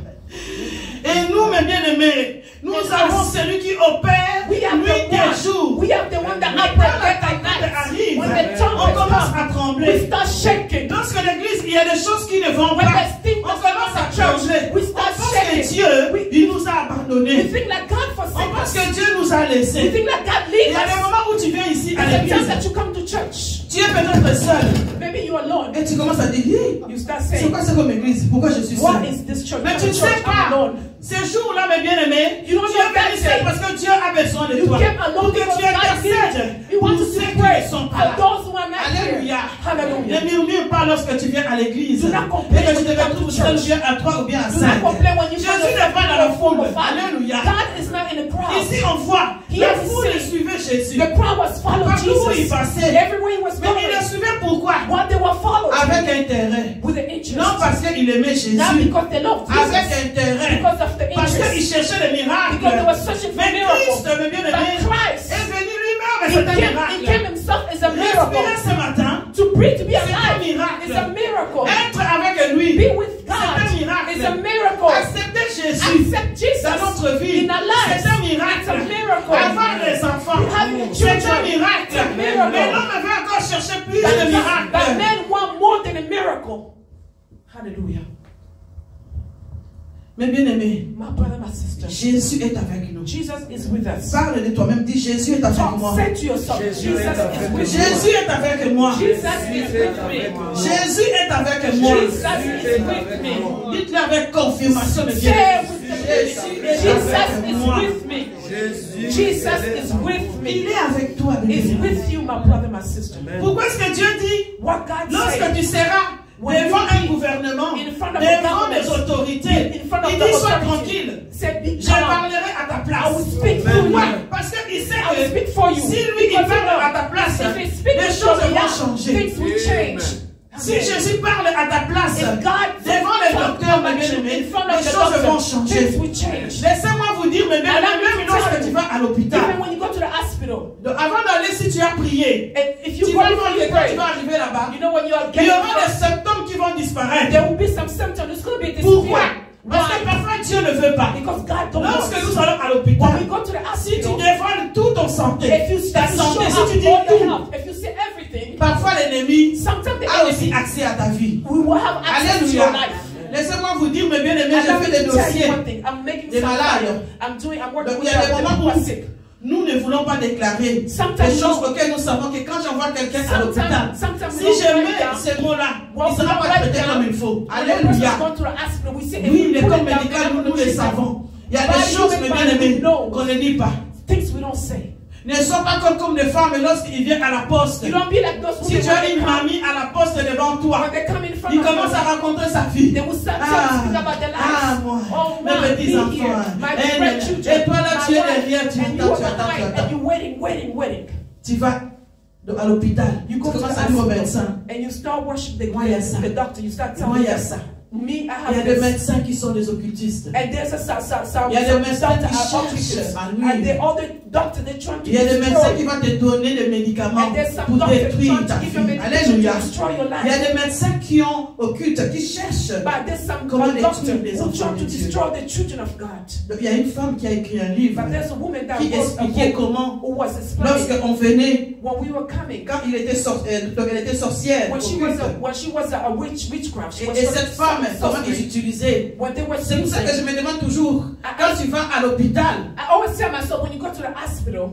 Et nous, mes bien-aimés, nous And avons us. celui qui opère We have nuit the et one. jour. We have the one that Mais quand operates la at tempête night. arrive, When the on trumpet commence à comes, we trembler. start shaking. Lorsque l'église, il y a des choses qui ne vont When pas, there's things on that's commence not à the church, trembler. we On start pense shaking. que Dieu, We- il nous a We abandonnés. think that God On forsake pense us. que Dieu nous a We laissés. think that God Il leaves y a des us. moments où tu viens ici à There's a time l'église, that you come to church. tu es peut-être seul, Maybe you're alone. et tu commences à dire, Hi, You start c'est saying, quoi c'est comme église? Pourquoi je suis what seul? is this church? Mais tu ne I'm sais I'm pas, alone. ces jours-là, mes bien-aimés, tu You don't es know that venu seul day. parce que Dieu a besoin de You toi. came alone Pour que because tu God intercèdes needs you. You want pour to ceux qui pray ne sont for pas là. those who are not Alléluia. here. Hallelujah. Ne murmure pas lorsque tu viens à l'église. Do not Et complain que when tu you te come to retrouves seul, church. bien à 3 ou bien à Do 5. not complain when you find Jésus n'est yourself pas dans in la a full foule. of fire. Alléluia. God is not in the crowd. Ici, on voit, He la has foule seen. suivait Jésus. The crowd was following Partout où il Jesus. passait. Everywhere he was Mais il le going. suivait pourquoi? What they were following Avec intérêt. with the interest. Non parce qu'il aimait Jésus. Not because they loved Avec Jesus. intérêt. Because of the Parce qu'il interest. cherchait des miracles. Because they were searching for Mais Christ, miracles. mes bien-aimés, But Christ, est venu lui-même et he c'est un came miracle. himself as a Respirer miracle. ce matin, To breathe, to be c'est un alive, miracle. is a miracle. Être avec lui, Be with c'est un God miracle. is a miracle. Accepter Jésus Accept Jesus dans notre vie, in our lives. c'est un miracle. It's a miracle. Avoir des enfants, Having c'est un children, miracle. it's a miracle. Mais l'homme veut encore chercher plus But de miracles. men want more than a miracle. Hallelujah. Mais bien aimé, My brother, my sister, Jésus est avec nous. Jesus is with us. Parle de toi-même, dis Jésus est avec moi. Say to yourself, Jesus is with Jésus est avec moi. me. Jesus is with me. Jésus est avec moi. Jesus is with me. Dites-le avec confirmation, mes Say bien-aimés. with the Jesus is with me. Jesus is with Il me. est avec toi, mes Is bien-aimés. with you, my brother, my sister. Pourquoi est-ce que Dieu dit, What God lorsque said, tu seras devant un gouvernement, in front of devant the des government, autorités, in front of il the dit, sois authority, tranquille. said, be Je calm. parlerai à ta I place. will speak for Pourquoi? you. Parce qu'il sait I will que speak for you. si lui il Because parle à you ta place, know, if he speaks les on choses your vont behalf, changer. things will change. Si Jésus parle à ta place, If God devant les docteurs, mes bien-aimés, in front les of the choses vont doctor, changer. things will change. Laissez-moi vous dire, mes bien-aimés, même lorsque tu vas à l'hôpital, Even when you go to the hospital, donc avant d'aller, si tu as prié, and if you tu go vas before voir que you quand tu pray, vas arriver là-bas, you know when you are il y getting aura des up, symptômes qui vont disparaître. there will be some symptoms. It's going to be a Pourquoi? disappear. Parce que Why? parfois Dieu ne veut pas. Because God don't Lorsque want. nous allons à When l'hôpital, we go to the si tu hospital, dévoiles toute ton santé, if you ta show santé, up si tu dis all your tout, health, if you say everything, parfois l'ennemi sometimes the a aussi enemy accès à ta vie. we will have access to your Alléluia. life. Laissez-moi vous dire, mes bien-aimés, And j'ai let fait me des tell you dossiers. one thing. I'm making Des some malades. I'm working Donc with il y a des people moments who are où sick. nous ne voulons pas déclarer des Sometimes choses no. auxquelles nous savons que quand j'envoie quelqu'un à l'hôpital, Sometimes si we don't je write mets down. ces mots-là, Well, il ne sera we pas write traité down. comme il faut. When the person Alléluia. is going to the hospital, we say, if Oui, we les put corps it down, médicaux, we're nous gonna les put it down. savons. Il y a But des choses, human mes body bien-aimés, knows. qu'on ne dit pas. Things we don't say. Ne sois pas comme des femmes lorsqu'ils viennent à la poste. You don't be like those Si women tu as when une they come, mamie à la poste devant toi, when they come in front il of commence à you, raconter sa vie. they will start Ah, speaking about their ah, lives. moi, Oh, mes my, petits be here, enfants. my Et grandchildren, toi là, tu my es wife, derrière, tu and you attends, are tu attends, tu behind, attends. and you're waiting. Tu vas à l'hôpital, You tu go to the commences à dire au médecin, hospital, and you start worshiping Moi, il y a ça. the doctor. You start moi telling il y a them, ça. me, I Il y a have des this. médecins qui sont des occultistes. And there's Il y a des médecins qui cherchent à and nuire. the other doctor, they're trying to Il y a des médecins qui destroy. vont te donner des médicaments And there's some pour doctors détruire trying ta to give you vie. medication Alléluia. to destroy your Il y a life. des médecins qui ont occultes, qui cherchent. But there's some Comment doctors détruire les who enfants try de to Dieu. destroy the children of God. Donc, il y a une femme qui a écrit un livre But there's a woman that qui wrote a expliquait book comment, who was explaining lorsqu'on venait, when we were coming, quand il était donc elle était sorcière, when she occulte. was a witchcraft. She was Et cette femme, comment ils sorcery. utilisaient. When they were C'est pour ça que using, je me demande toujours, quand tu vas à l'hôpital, I always tell myself, when you go to the hospital,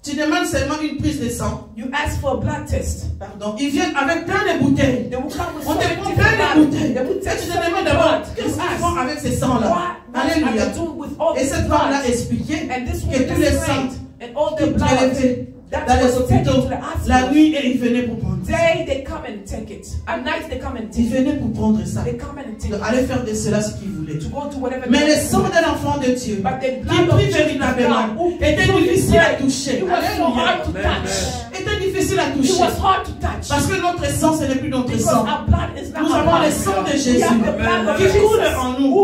tu demandes seulement une prise de sang. you ask for a blood test. Pardon. Ils viennent avec plein de bouteilles. They will come with On so te many prend different plein de blood. bouteilles. They will Et take tu so te many demandes d'abord, blood. qu'est-ce You qu'ils font ask, avec ces sangs-là? what are Alléluia. they doing with all Et this cette femme-là blood? expliquait And this que woman tous les sangs explained, and all the qui blood prélevaient that dans les was taken hôpitaux, to the la hospital. nuit, et ils venaient pour prendre ça. Day they come and take it. At night they come and Ils take it. venaient pour prendre ça. They come and take Donc, it. aller faire de cela ce qu'ils voulaient. To go to whatever Mais they le want. sang d'un enfant de Dieu, But the qui blood of prie children of véritablement, God, who était truly difficile à prayed, toucher. it was so Alléluia. hard to touch. Était difficile difficile à It toucher. was hard to touch. Parce que notre sang, ce n'est plus notre Because sang. our blood is not Nous our avons le blood. sang de We Jésus have the blood of qui coule Jesus. en nous.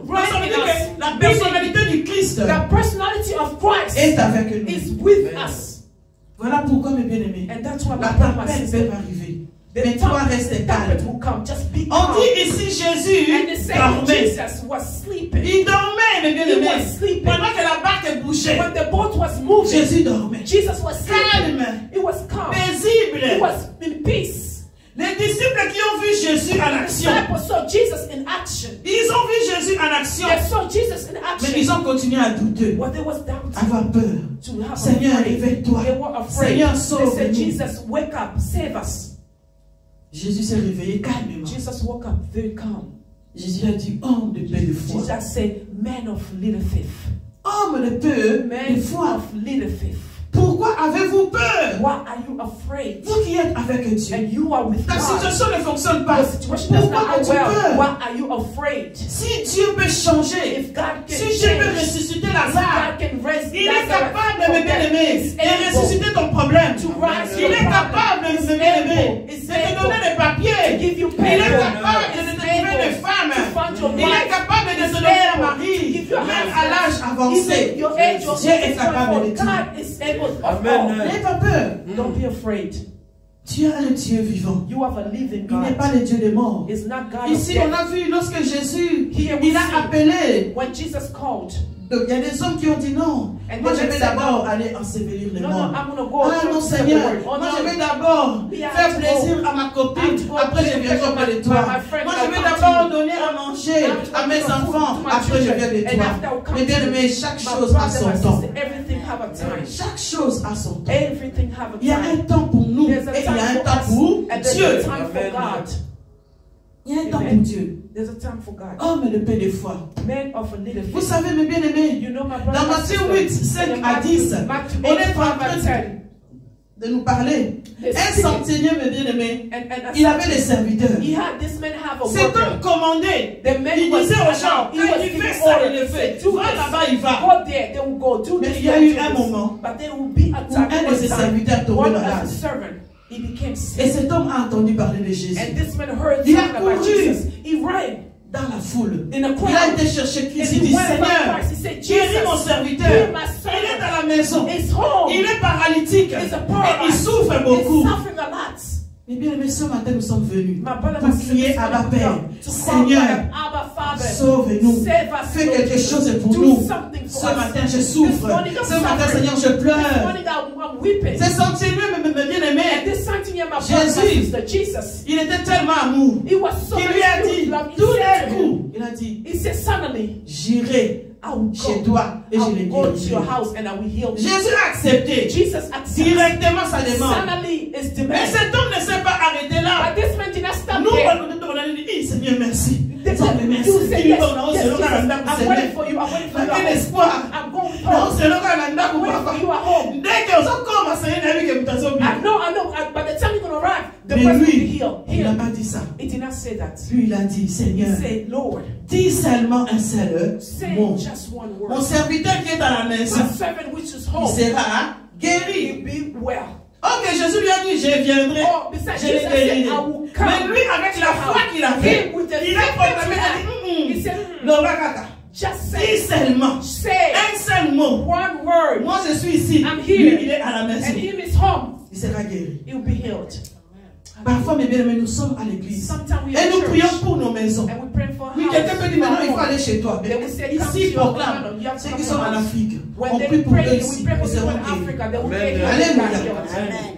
Who Ça veut reigns dire in us. que la personnalité du Christ The personality of Christ est avec nous. is with us. Voilà pourquoi, mes bien-aimés, And that's why la my brother, my tempête sister, peut arriver. the Mais toi, reste tempest calme. will come. Just be On calm. dit ici Jésus And they say dormait. Jesus was sleeping. Il dormait, mes He bien-aimés. was sleeping. Pendant que la barque bougeait, When the boat was moving, Jésus dormait. Jesus was sleeping. Calme, He was calm. He paisible. was in peace. Les disciples qui ont vu Jésus en The action, disciples saw Jesus in action. ils ont vu Jésus en action, They saw Jesus in mais ils action. ont continué à douter, But they was doubting. avoir peur. To have Seigneur, afraid. réveille-toi. They were afraid. Seigneur, They said, sauve-nous. Jesus, wake up, save us. Jésus s'est réveillé calmement. Jesus woke up very calm. Jésus a dit, homme de peu de foi. Jesus said, man of little faith. Homme de peu Man de foi. of little faith. Pourquoi avez-vous peur? Why are you afraid? Vous qui êtes avec Dieu. And you are with Ta God. situation ne fonctionne pas. The situation does Pourquoi not go as-tu well. peur? Why are you afraid? Si Dieu peut changer, If God can si Dieu peut change, ressusciter if Lazare, God can raise il est Lazarus capable de from me death, bien-aimer he's et able ressusciter ton problème. to rise Il your est problem. capable de He's me bien-aimer able. et He's de te able donner des to papiers. give you Il est paper. capable de te He's trouver able des femmes. to find your Il est wife. capable de He's te donner un able mari, to give you a même husband. à l'âge avancé. Even your age, your Dieu est capable de tout. God is able of Amen. all. N'aie pas peur. Don't be afraid. Tu as un Dieu vivant. You have a living Il n'est pas God. le Dieu des morts. It's not God of Ici, on death. a vu lorsque Jésus, Here we il a see appelé. when Jesus called. Donc, il y a des hommes qui ont dit non. And Moi, they je vais said, d'abord aller ensevelir les No, morts. no, I'm going to go. Ah non, to the Seigneur. word. Oh, Moi, no. je vais d'abord We have faire to plaisir go. à ma I have copine. to go Après, je take viendrai care of auprès de my toi. friend. Moi, I'll je vais come to d'abord you. donner à manger I have to à mes give food enfants. to my Après, je children. viens de And toi. after I'll come Mais bien to aimé, you. chaque My chose a brother, son my temps. sister, everything have a time. Chaque chose a son temps. Everything have a Il y a un time. temps pour nous et There's a il y a un time temps for pour us and there's Dieu. a time for Amen. God. Il y a un temps Amen. pour Dieu. There's a time for God. Homme de paix de foi. Men of a little Vous faith. savez, mes bien-aimés, You know my brother, dans my Matthieu sister. 8, 5 In à 10, Matthew on 8, est en 5 train and 10. de nous parler. Un centenier, mes bien-aimés, And il avait des serviteurs. he had this man have a Cet homme worker. commandait. The man Il was disait aux gens, he quand was il giving fait ça, il orders. le fait. Do Va this. là-bas, il va. Go there, they will go. Do Mais this. il y a do eu this. un moment But there will be a où time. un de ses serviteurs tombait One malade. of his servant, he became Et sick. cet homme a entendu parler de Jésus. And this man heard Il a something about couru. Jesus. He ran Dans la foule. in a Il a crowd. été chercher Christ. And Il he dit, went Seigneur, by Christ. He said, guéris mon Jesus, serviteur. heal my Il est à servant. la maison. It's home. Il est paralytique. It's a Et il paralyzed. souffre beaucoup. It's suffering a lot. Mais bien aimé, ce matin, nous sommes venus My brother, pour my sister, crier à ma Père. to call Seigneur, Abba Father. sauve-nous. Save us, Fais Lord quelque Jesus. chose pour Do nous. something for Ce us. matin, je This souffre. morning I'm Ce matin, suffering. Seigneur, je This pleure. morning I'm weeping. C'est sentiment, mais bien And aimé. this something here, my brother, my Jésus. sister, Jesus. Il était tellement amour. He was so Qu'il much lui a filled dit, with love. He tout said d'un to coup, him, il a dit, he said, suddenly, j'irai I will chez go. toi et je I les will go to guérirai. your house and I will heal you. Jésus a accepté Jesus accepted. directement sa demande. Suddenly, it's Mais demand. cet homme ne s'est pas arrêté là. But this man did not stop Nous, there. on a dit, Seigneur, merci. They Seigneur, said, merci. you say Il yes, dit, non, yes, c'est le Jesus, cas d'un I'm Seigneur. waiting for you. I'm waiting for you. Quel at home. espoir. I'm going Non, home. c'est le cas d'un I'm waiting for you at home. Dès que vous commencez à dire que vous êtes au I know. By the time you're going to arrive, the Mais person will be lui, healed. il n'a Healed. pas dit ça. He did not say that. Lui, il a dit, He Seigneur, said, Lord, dis seulement un seul say mot. just one Mon word. serviteur qui est à la maison, My servant which is il home, sera guéri. he'll be well. Ok, Jésus lui a dit, je viendrai. Oh, besides, Je Jesus les said, guérirai. I will come. Mais lui, avec la foi qu'il a fait, Him with the il a faith proclamé, that il a he dit, said, Lorakaka, just dis say, seulement say un seul mot. one word. Moi, je suis ici. I'm Lui, here. il est à la maison. And him is home. Il sera guéri. He'll be healed. Parfois, mes bien-aimés, nous sommes à l'église. Sometimes we Et are nous church, prions pour nos maisons. and we pray for Oui, house, quelqu'un peut dire, maintenant, il faut for home. aller chez toi. They will say, come to Ici, your proclame. home. You have to Ceux come qui to sont your en house. Afrique, When on they prie pour pray, eux we ici. pray Ils for people seront in guéris. Africa. They will Amen. get healed. Alléluia.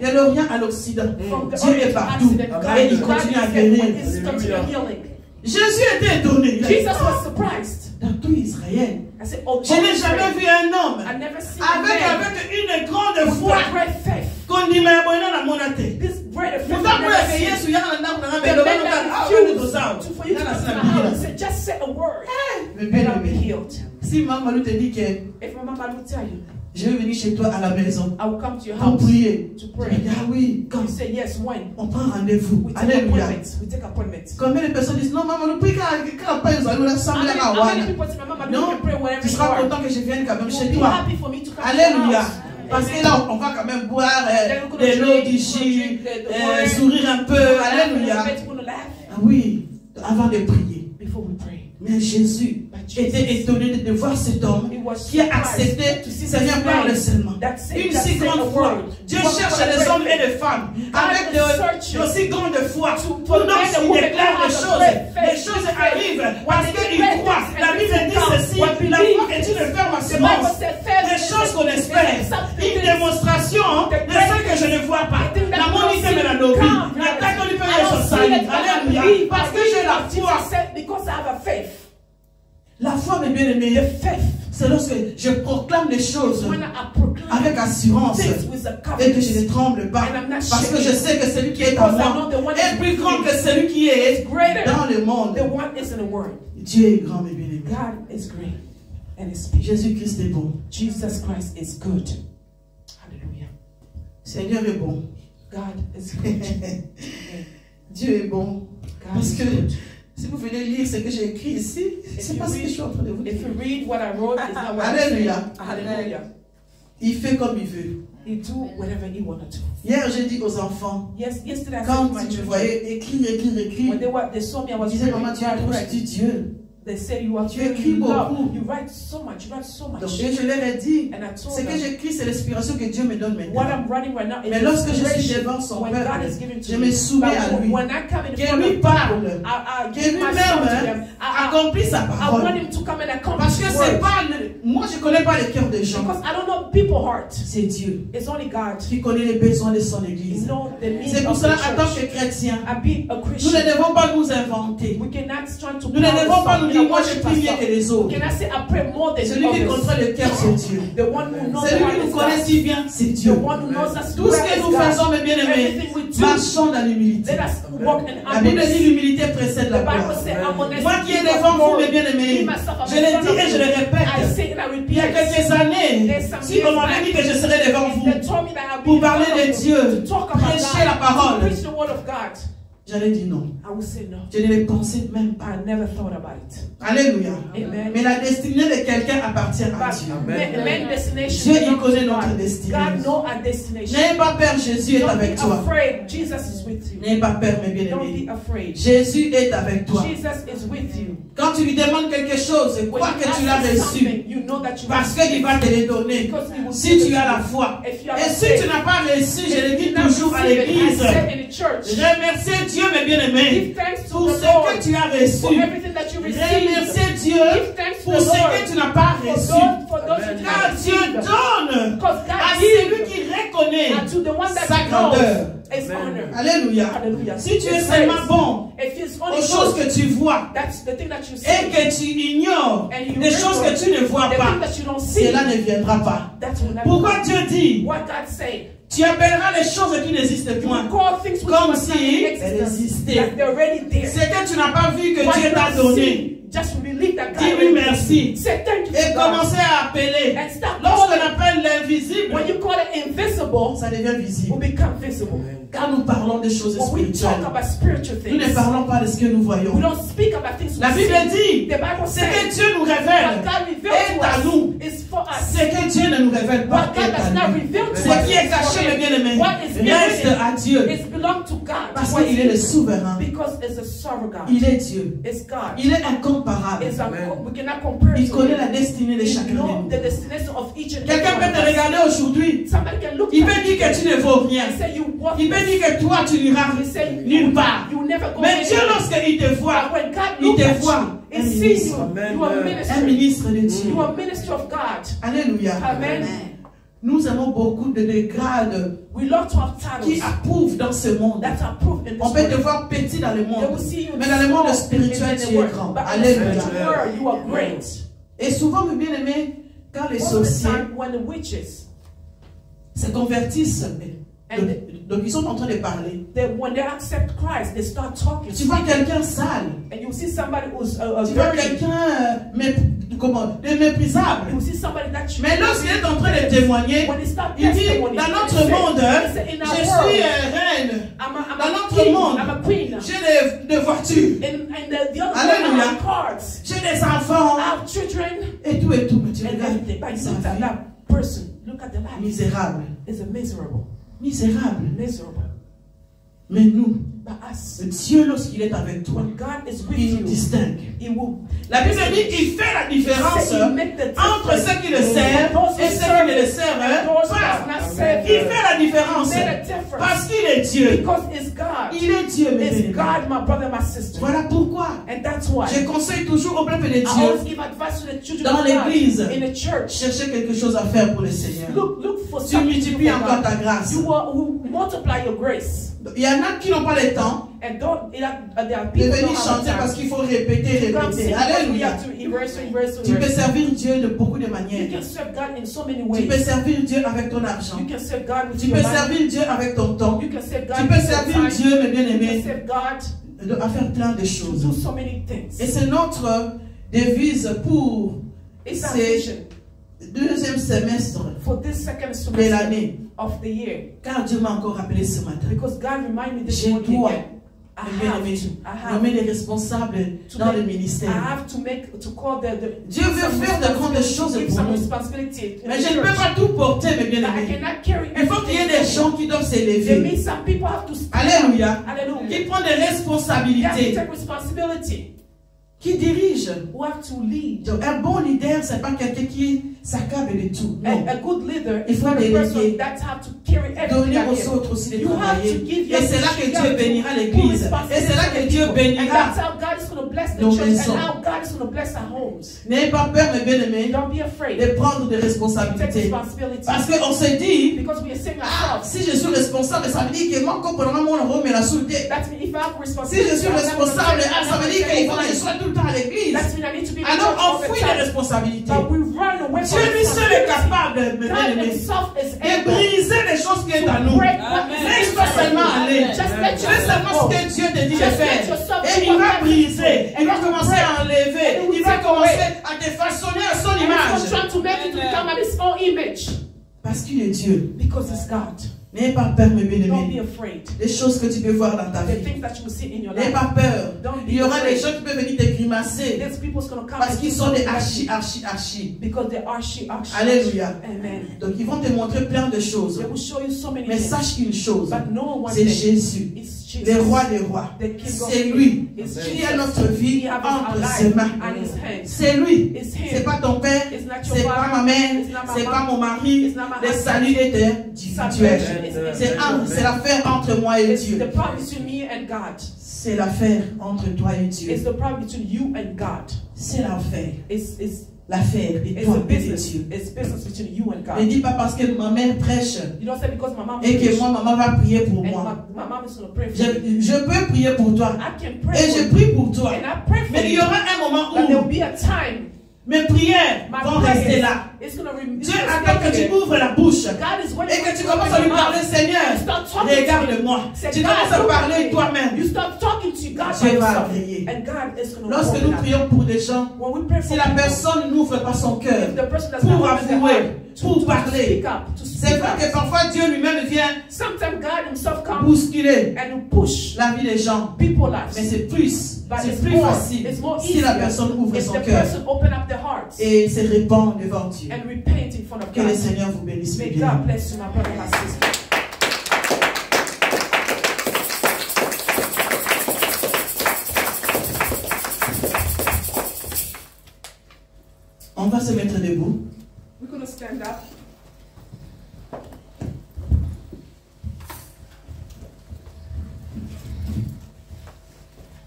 Healed. De l'Orient à l'Occident. From the Dieu est Orient to partout. Occident, Et il God continue à is guérir. continue healing. Jésus était étonné. Il a dit, Jesus was surprised. dans tout Israël, I said, oh, je n'ai jamais vu un homme I never seen a avec man une grande with foi a great faith. qu'on dit, mais bon, il a mon athée. This great faith. Pourtant, I've pour never essayer, seen. il y a un homme qui The a man fait that for you refused for you to come to my house, he said, just say a word Mais and bien I'll be aimé, healed. si maman te dit que If my mama will tell you, je vais venir chez toi à la maison I will come to your pour house prier, to tu pray. me dis, ah oui, quand You say yes, when? on prend rendez-vous. We take Alléluia. appointments. We take appointments. Combien de personnes disent, non, maman, nous prions quand nous allons rassembler à How many people say, my mama, you Non, can pray wherever tu you seras are. content que je vienne quand même You'll chez be toi. happy for me to come to Alléluia. your house. Parce que là, on va quand même boire Then we're gonna de l'eau, drink, du we're jus, gonna drink the word. sourire un peu. Alléluia. We're gonna laugh Ah oui, avant de prier. before we pray. Mais Jésus était étonné de voir cet homme qui a accepté Seigneur parle seulement. Une si grande foi. Dieu cherche les hommes et les femmes avec de aussi grande foi. Pour nous, il déclare les choses arrivent parce qu'il croit. La Bible dit ceci, la foi est une ferme assurance des choses qu'on espère. Une démonstration de ce que je ne vois pas. La monité me la lobby. L'attaque on lui peut être salut. Alléluia. Parce que j'ai la foi. Because I have a faith. La foi, mes bien-aimés, c'est lorsque je proclame les choses avec assurance et que je ne tremble pas. Parce que je sais que celui qui est en moi est plus grand que celui qui est dans le monde. Dieu est grand, mes bien-aimés. God is great and is Jésus-Christ est bon. Jesus Christ is good. Hallelujah. Seigneur est bon. God is good. Dieu est bon. Parce que si vous venez lire ce que j'ai écrit ici, c'est pas ce que je suis en train de vous dire. If you read what I wrote, it's not what Alléluia. Hallelujah. Il fait comme il veut. He do whatever he wanted to. Hier, j'ai dit aux enfants, Yesterday I quand said to my tu me children, voyais écrire, when they saw me, I ils was disaient, maman, tu as trop writing. du Dieu. They said you are Tu écris beaucoup. You write so much. You write so much. Donc je leur ai dit, And I told ce que them, j'écris, c'est l'inspiration que Dieu me donne what maintenant. I'm writing right now is Mais lorsque je suis inspiration. devant son When peuple, God is giving to je me soumets à But lui. when I come in Que front lui of parle. people, I Que give myself to them. lui-même accomplit sa I parole. want him to come and accomplish Parce que his c'est word. pas, moi je connais pas le cœur des gens. Because I don't know people's heart. C'est Dieu It's only God. qui connaît les besoins de son You église. know the needs C'est pour of cela, the en tant que church. chrétien, I be a nous Christian. ne devons pas nous inventer. We cannot try to Nous ne devons pas nous dire, moi je prie mieux que les We autres. cannot say I pray more than Celui qui others. contrôle le cœur, c'est Dieu. The one who knows Celui what qui nous is connaît God. si bien, c'est The Dieu. one who knows us Tout ce well que is nous God. faisons, mes bien-aimés, Everything we do, marchons dans l'humilité. let us walk in La Bible dit humbleness. l'humilité précède la The Bible gloire. says, I'm honest. Moi qui est devant vous, mes bien-aimés, je le dis et je le I répète. say and I Il y a repeat. quelques années, si on m'avait dit que je serais devant vous They told me that I'll be pour in parler front of de you, Dieu, to talk about prêcher la God, parole, to preach the word of God, j'allais dire non. I would say no. Je ne le pensais même pas. I never thought about it. Alléluia. Amen. Mais la destinée de quelqu'un appartient à But Dieu. main destination Dieu, il belongs connaît to notre God. destinée. God knows our destination. N'ayez pas peur, Jésus est Don't avec be toi. afraid. Jesus is with you. N'ayez pas peur, mes Don't bien-aimés. be afraid. Jésus est avec toi. Jesus is with you. Quand tu lui demandes quelque chose, When crois you que tu l'as ask him reçu. something, you know that you Parce receive qu'il va te le donner. Because he will Si give tu it as to la you. foi. If you have Et si faith, tu n'as pas reçu, je le dis if you not toujours à receive it, I l'église, said in the church, remerciez Dieu, mes bien-aimés, give thanks to pour the ce Lord que tu as for reçu. everything that you received. Remerciez Dieu Give thanks to pour the ce Lord que tu n'as pas reçu. for those who did not Car Dieu receive. donne Because God à gives celui qui reconnaît and to the one that sa knows grandeur. is honor. Alléluia. Hallelujah. Si tu es It's seulement praise. bon If it's only aux choses good, que tu vois that's the thing that you see. et que tu ignores And you des choses que tu ne vois the pas, thing that you don't see, cela ne viendra pas. that will not Pourquoi come. Dieu dit, What God said. tu appelleras les choses qui n'existent You point call things which comme must not si exist, elles existaient. like they're already there. C'est que tu n'as pas vu que What Dieu you t'a don't donné. see, just believe that God Dis-lui already merci. Say thank you Et to God. commencez à appeler. And stop Lorsqu'on calling. appelle l'invisible, When you call it invisible, ça devient will visible. become visible. Quand nous parlons des choses When we talk spirituelles, about spiritual nous ne things, parlons pas de ce que nous we voyons. don't speak about things we La Bible see. dit, The Bible ce que says Dieu nous what révèle God est revealed à to nous. us is for us. Ce que Dieu ne nous révèle pas What God est does à not nous. reveal to us Ce qui est is for caché, mes him. bien-aimés, What is reste à hidden Dieu. is belong to God. Parce qu'il est le souverain. Because it's a sovereign God. Il est Dieu. It's God. Il est incomparable. It's we cannot compare Il to connaît him. la destinée de He chacun de knows nous. the destination of each and every Quelqu'un one peut of te us. regarder aujourd'hui. Somebody can look Il at peut you dire que tu ne vaux rien. and say you walk. Il peut dire que toi, tu n'iras He say nulle part. you never go Mais Dieu, anywhere. lorsqu'il te voit, But when God il looks te at voit you, un He sees ministre. you. You are Un ministry. ministre de Dieu. You are minister of God. Alléluia. Amen. Nous avons beaucoup de grades We love to have qui titles approuvent dans ce monde. that are proof in this On peut te world. voir petit dans le They monde. will see you Mais dans le monde small spirituel, in the tu es world. grand. But in the Alléluia. spiritual world, you are great. Et souvent, mes bien-aimés, quand les Most of the sorciers time, when the witches, se convertissent, And donc ils sont en train de parler. when they accept Christ, they start talking. Tu vois quelqu'un sale. And you see somebody who's Tu vois very, quelqu'un de méprisable. you see somebody that you Mais lorsqu'il est en train de témoigner, when they start il dit, testimony, dans they notre say- monde, they say, in je our suis world, reine. I'm Dans a notre king, monde, I'm a queen. j'ai des voitures, And the other Alléluia. one have cards. j'ai des enfants, I have children et tout, mais tu and regardes everything. But you sa look at vie. that person, look at the life. Misérable. Is a miserable. Misérable. Miserable. Mais nous, But us, Dieu, lorsqu'il est avec toi, when God is with il nous you, distingue. He will. La Bible dit qu'il fait la différence entre ceux qui le servent et ceux qui ne le servent pas. Il fait la différence parce qu'il est Dieu. Because it's God. Il est Dieu, mes It's amis. God, my brother, my sister. Voilà pourquoi And that's why je conseille toujours au peuple de I always Dieu, give advice to the children dans of God l'église, in the church. chercher quelque chose à faire pour le Seigneur. Look for Tu something to do multiplies for encore God. ta grâce. You will multiply your grace. Il y en a qui n'ont pas le temps And don't there are de people who venir don't have chanter parce time qu'il faut répéter, to come répéter. sing because we Alléluia. have to erase. Tu peux servir Dieu de beaucoup de You manières. can serve God in so many Tu peux ways. servir Dieu avec ton argent. You can serve God with Tu your peux money. servir Dieu avec ton temps. You can serve God Tu peux with your servir time. Dieu, mes You can bien-aimés, serve God à faire plein de to choses. do so many things. Et c'est notre devise pour It's our ce vision deuxième semestre for this second de semester l'année. of the year. Car Dieu m'a encore rappelé ce matin. Because God reminded me this Je morning dois, again. mes bien-aimés, nommer les responsables dans le I ministère. have to call the Dieu veut faire de grandes choses give pour some nous. responsibility in Mais the je ne peux church. pas tout porter, mes But I bien-aimés. cannot carry Il faut qu'il y ait des everything. gens qui doivent There s'élever, means some people have to speak Alléluia. up. Hallelujah. qui prennent des They have to responsabilités, take responsibility. qui dirigent. Who have to lead. Donc, un bon leader, ce n'est pas quelqu'un qui s'accable de tout. Non. A good leader Il is faut not a déléguer. person that have to carry everything. Donner at aux him. autres aussi de You have travailler. to give Et c'est là que Dieu bénira l'église. Et c'est là que Dieu And bénira. that's how God is going to bless the nos church maisons. and how God is going to bless our homes. N'ayez pas peur, mes bien-aimés, Don't be afraid. de prendre des Take responsabilités. responsibility. Parce qu'on se dit, Because we are saying ah, ourselves. si je suis responsable, ça veut dire que moi, quand on mon rôle, mais la soudée. That means if I have Si responsibility, je suis responsable, ah, ça veut dire qu'il faut que je sois tout le temps à l'église. that means I need to be in the Alors, church all on the fuit les time. responsabilités. But we run away from Dieu lui seul est responsibility. capable, mes God bien-aimés, himself is de able briser les choses qui sont à nous. break what is Laisse-toi seulement aller. Just let Fais seulement ce que Dieu te dit de Just let faire. yourself Et do il what va God briser. says. Il va commencer à enlever. And Il va take commencer away. à te façonner à son And he's image. trying to make it to become at his own image. Parce qu'il est Dieu. Because it's God. N'ayez pas peur, mes Don't be bien-aimés. afraid. Les choses que tu peux voir dans ta The vie. things that you will see in your N'ayez life. pas peur. Don't be Il y aura des afraid. gens qui peuvent venir te grimacer. There's people's going to come Parce and qu'ils do sont des something archi. because they are she. Alléluia. Amen. Donc ils vont te montrer plein de choses. They will show you so many Mais things. sache une chose. But know one C'est thing. Jésus. It's Jesus. Le roi des rois. The King of C'est Kings. lui It's qui a Jesus. notre vie He has entre our ses life mains. and his hands. C'est lui. It's him. C'est pas ton père. It's not your C'est pas father. ma mère. It's not my C'est mom. pas mon mari. It's not my Le husband. salut est individuel. Salvation C'est l'affaire entre moi et It's Dieu. the problem between me and God. C'est l'affaire entre toi et Dieu. It's the problem between you and God. C'est l'affaire. It's L'affaire et a toi et business. Dieu. It's business between you and Ne God. dis pas parce que ma mère prêche You don't say because my mom et que preach moi, maman va prier pour and moi. my mom is going to pray for me. Je peux prier pour toi. I can pray Et for je you. prie pour toi. And I pray for Mais il y you. aura un moment But there will où be a time mes prières my vont rester prayers là. is going to Dieu attend que tu ouvres la bouche God is waiting et for que tu you to commences open à lui your parler, mouth. Seigneur, You start talking to him. regarde-moi. Say, Tu God, commences à look at parler me. toi-même. You start talking to God Dieu by va yourself. agréer. And God is going to Lorsque open nous up. prions pour des gens, When we pray for si la people, personne n'ouvre pas son cœur if the person does pour not open their avouer, heart pour to parler, speak up, to c'est speak vrai que up. parfois Dieu lui-même vient Sometimes God himself comes bousculer and push la vie des gens. people's lives. Mais c'est plus But it's facile it's more si la easier personne ouvre if son the cœur person open up their hearts et se répand devant Dieu. and repent in front of Que le God. Seigneur vous bénisse. May bien. God bless you, my brother, my sister. On va se mettre debout. We're going to stand up.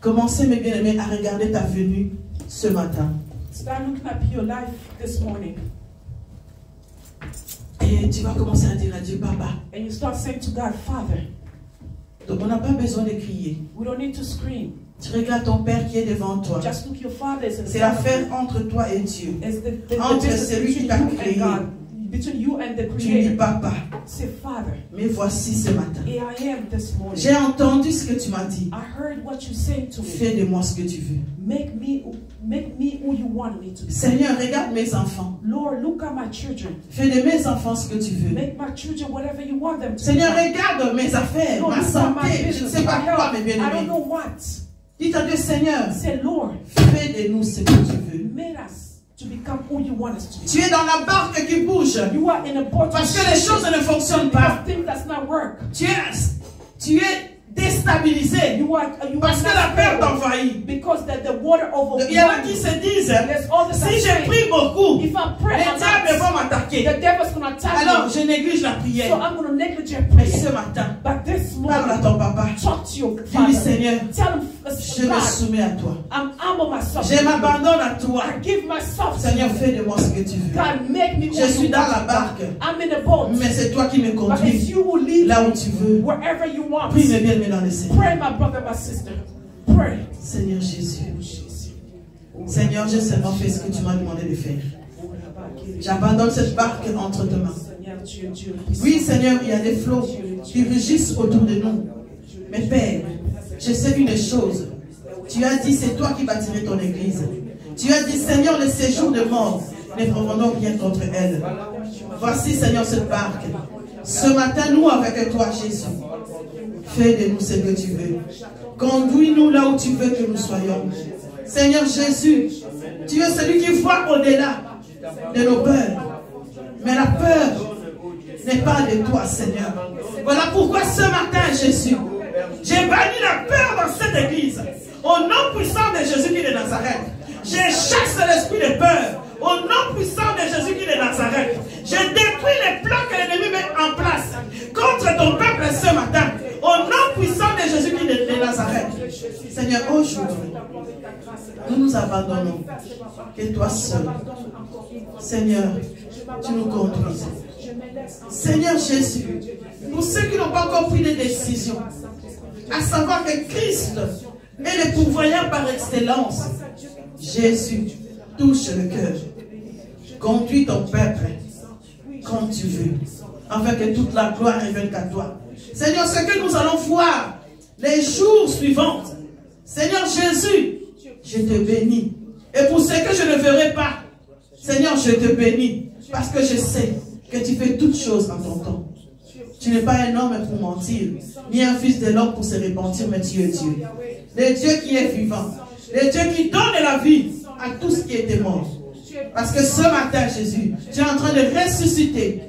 Commencez, mes bien-aimés, à regarder ta venue ce matin. Start looking at your life this morning. Et tu vas commencer à dire à Dieu, Papa. And you start saying to God, Father, Donc on n'a pas besoin de crier. we don't need to scream. Tu regardes ton Père qui est devant toi. Just look your Father is in C'est front of l'affaire you. entre toi et Dieu. It's the Entre business celui qui between t'a you créé. and God. Between you and the Tu dis, Creator. Papa, Say, Father, mais voici ce matin. here I am this morning. J'ai entendu ce que tu m'as dit. I heard what you said to me. Fais de moi ce que tu veux. Make me who you want me to be. Seigneur, regarde mes enfants. Lord, look at my children. Fais de mes enfants ce que tu veux. Make my children whatever you want them to Seigneur, be. regarde mes affaires, Lord, ma look at my santé. Je ne business, sais my pas quoi, health. mes I don't bien-aimés. know what. Dis à Dieu, Seigneur, Say, Lord, fais de nous ce que tu veux. made us to become who you want us to be. Tu es dans la barque qui bouge. You are in a boat Parce que les choses ne fonctionnent pas. things does not work. Tu es déstabilisé. Parce que la peur t'envahit. Because the water overwhelms. Il y en a qui se disent, si je prie beaucoup, if I pray les diables vont m'attaquer. the devil's going to attack Alors me. je néglige la So prière. I'm going to negligate Mais prayer. ce matin, But this parle à morning, ton papa. talk to your Dis-lui, father. Seigneur, Tell him, je me God, soumets à toi. I'm humble myself. Je m'abandonne à toi. I give myself to Seigneur, you. fais de moi ce que tu veux. God, make me Je suis dans la barque, I'm in the boat. mais c'est toi qui me But it's conduis you who lead là où me tu veux. wherever you want. Prie, mais bien-aimé dans le Seigneur. Pray, my brother, my sister. Pray. Seigneur Jésus. Seigneur, j'ai seulement fait ce que tu m'as demandé de faire. J'abandonne cette barque entre tes mains. Oui, Seigneur, il y a des flots qui rugissent autour de nous. Mais Père, je sais une chose. Tu as dit, c'est toi qui bâtirais ton église. Tu as dit, Seigneur, le séjour de mort, ne prenons rien contre elle. Voici, Seigneur, cette barque. Ce matin, nous, avec toi, Jésus, fais de nous ce que tu veux. Conduis-nous là où tu veux que nous soyons. Seigneur Jésus, tu es celui qui voit au-delà de nos peurs. Mais la peur n'est pas de toi, Seigneur. Voilà pourquoi ce matin, Jésus, j'ai banni la peur dans cette église. Au nom puissant de Jésus qui est de Nazareth, je chasse l'esprit de peur. Au nom puissant de Jésus qui est de Nazareth, je détruis les plans que l'ennemi met en place contre ton peuple ce matin. Au nom puissant de Jésus qui est de Nazareth. Seigneur, aujourd'hui, nous nous abandonnons. Que toi seul, Seigneur, tu nous conduises. Seigneur Jésus, pour ceux qui n'ont pas encore pris de décision, à savoir que Christ est le pourvoyeur par excellence, Jésus, touche le cœur. Conduis ton peuple comme tu veux, afin que toute la gloire revienne à toi. Seigneur, ce que nous allons voir les jours suivants, Seigneur Jésus, je te bénis. Et pour ce que je ne verrai pas, Seigneur, je te bénis, parce que je sais que tu fais toutes choses en ton temps. Tu n'es pas un homme pour mentir, ni un fils de l'homme pour se repentir, mais tu es Dieu. Le Dieu qui est vivant, le Dieu qui donne la vie à tout ce qui était mort. Parce que ce matin, Jésus, tu es en train de ressusciter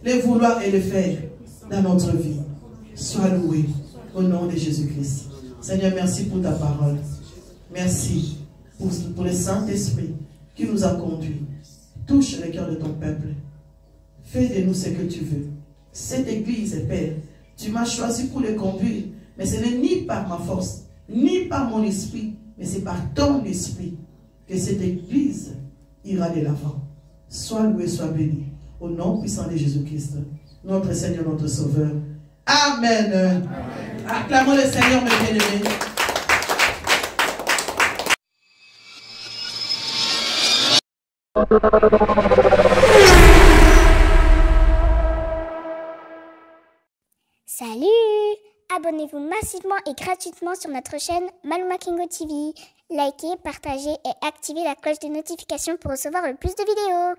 le vouloir et le faire dans notre vie. Sois loué au nom de Jésus-Christ. Seigneur, merci pour ta parole. Merci pour le Saint-Esprit qui nous a conduits. Touche le cœur de ton peuple. Fais de nous ce que tu veux. Cette église, Père, tu m'as choisi pour le conduire. Mais ce n'est ni par ma force, ni par mon esprit, mais c'est par ton esprit que cette église ira de l'avant. Sois loué, sois béni. Au nom puissant de Jésus-Christ, notre Seigneur, notre Sauveur. Amen. Amen. Acclamons le Seigneur, mes bien-aimés. Salut! Abonnez-vous massivement et gratuitement sur notre chaîne Maluma Kingo TV. Likez, partagez et activez la cloche de notification pour recevoir le plus de vidéos.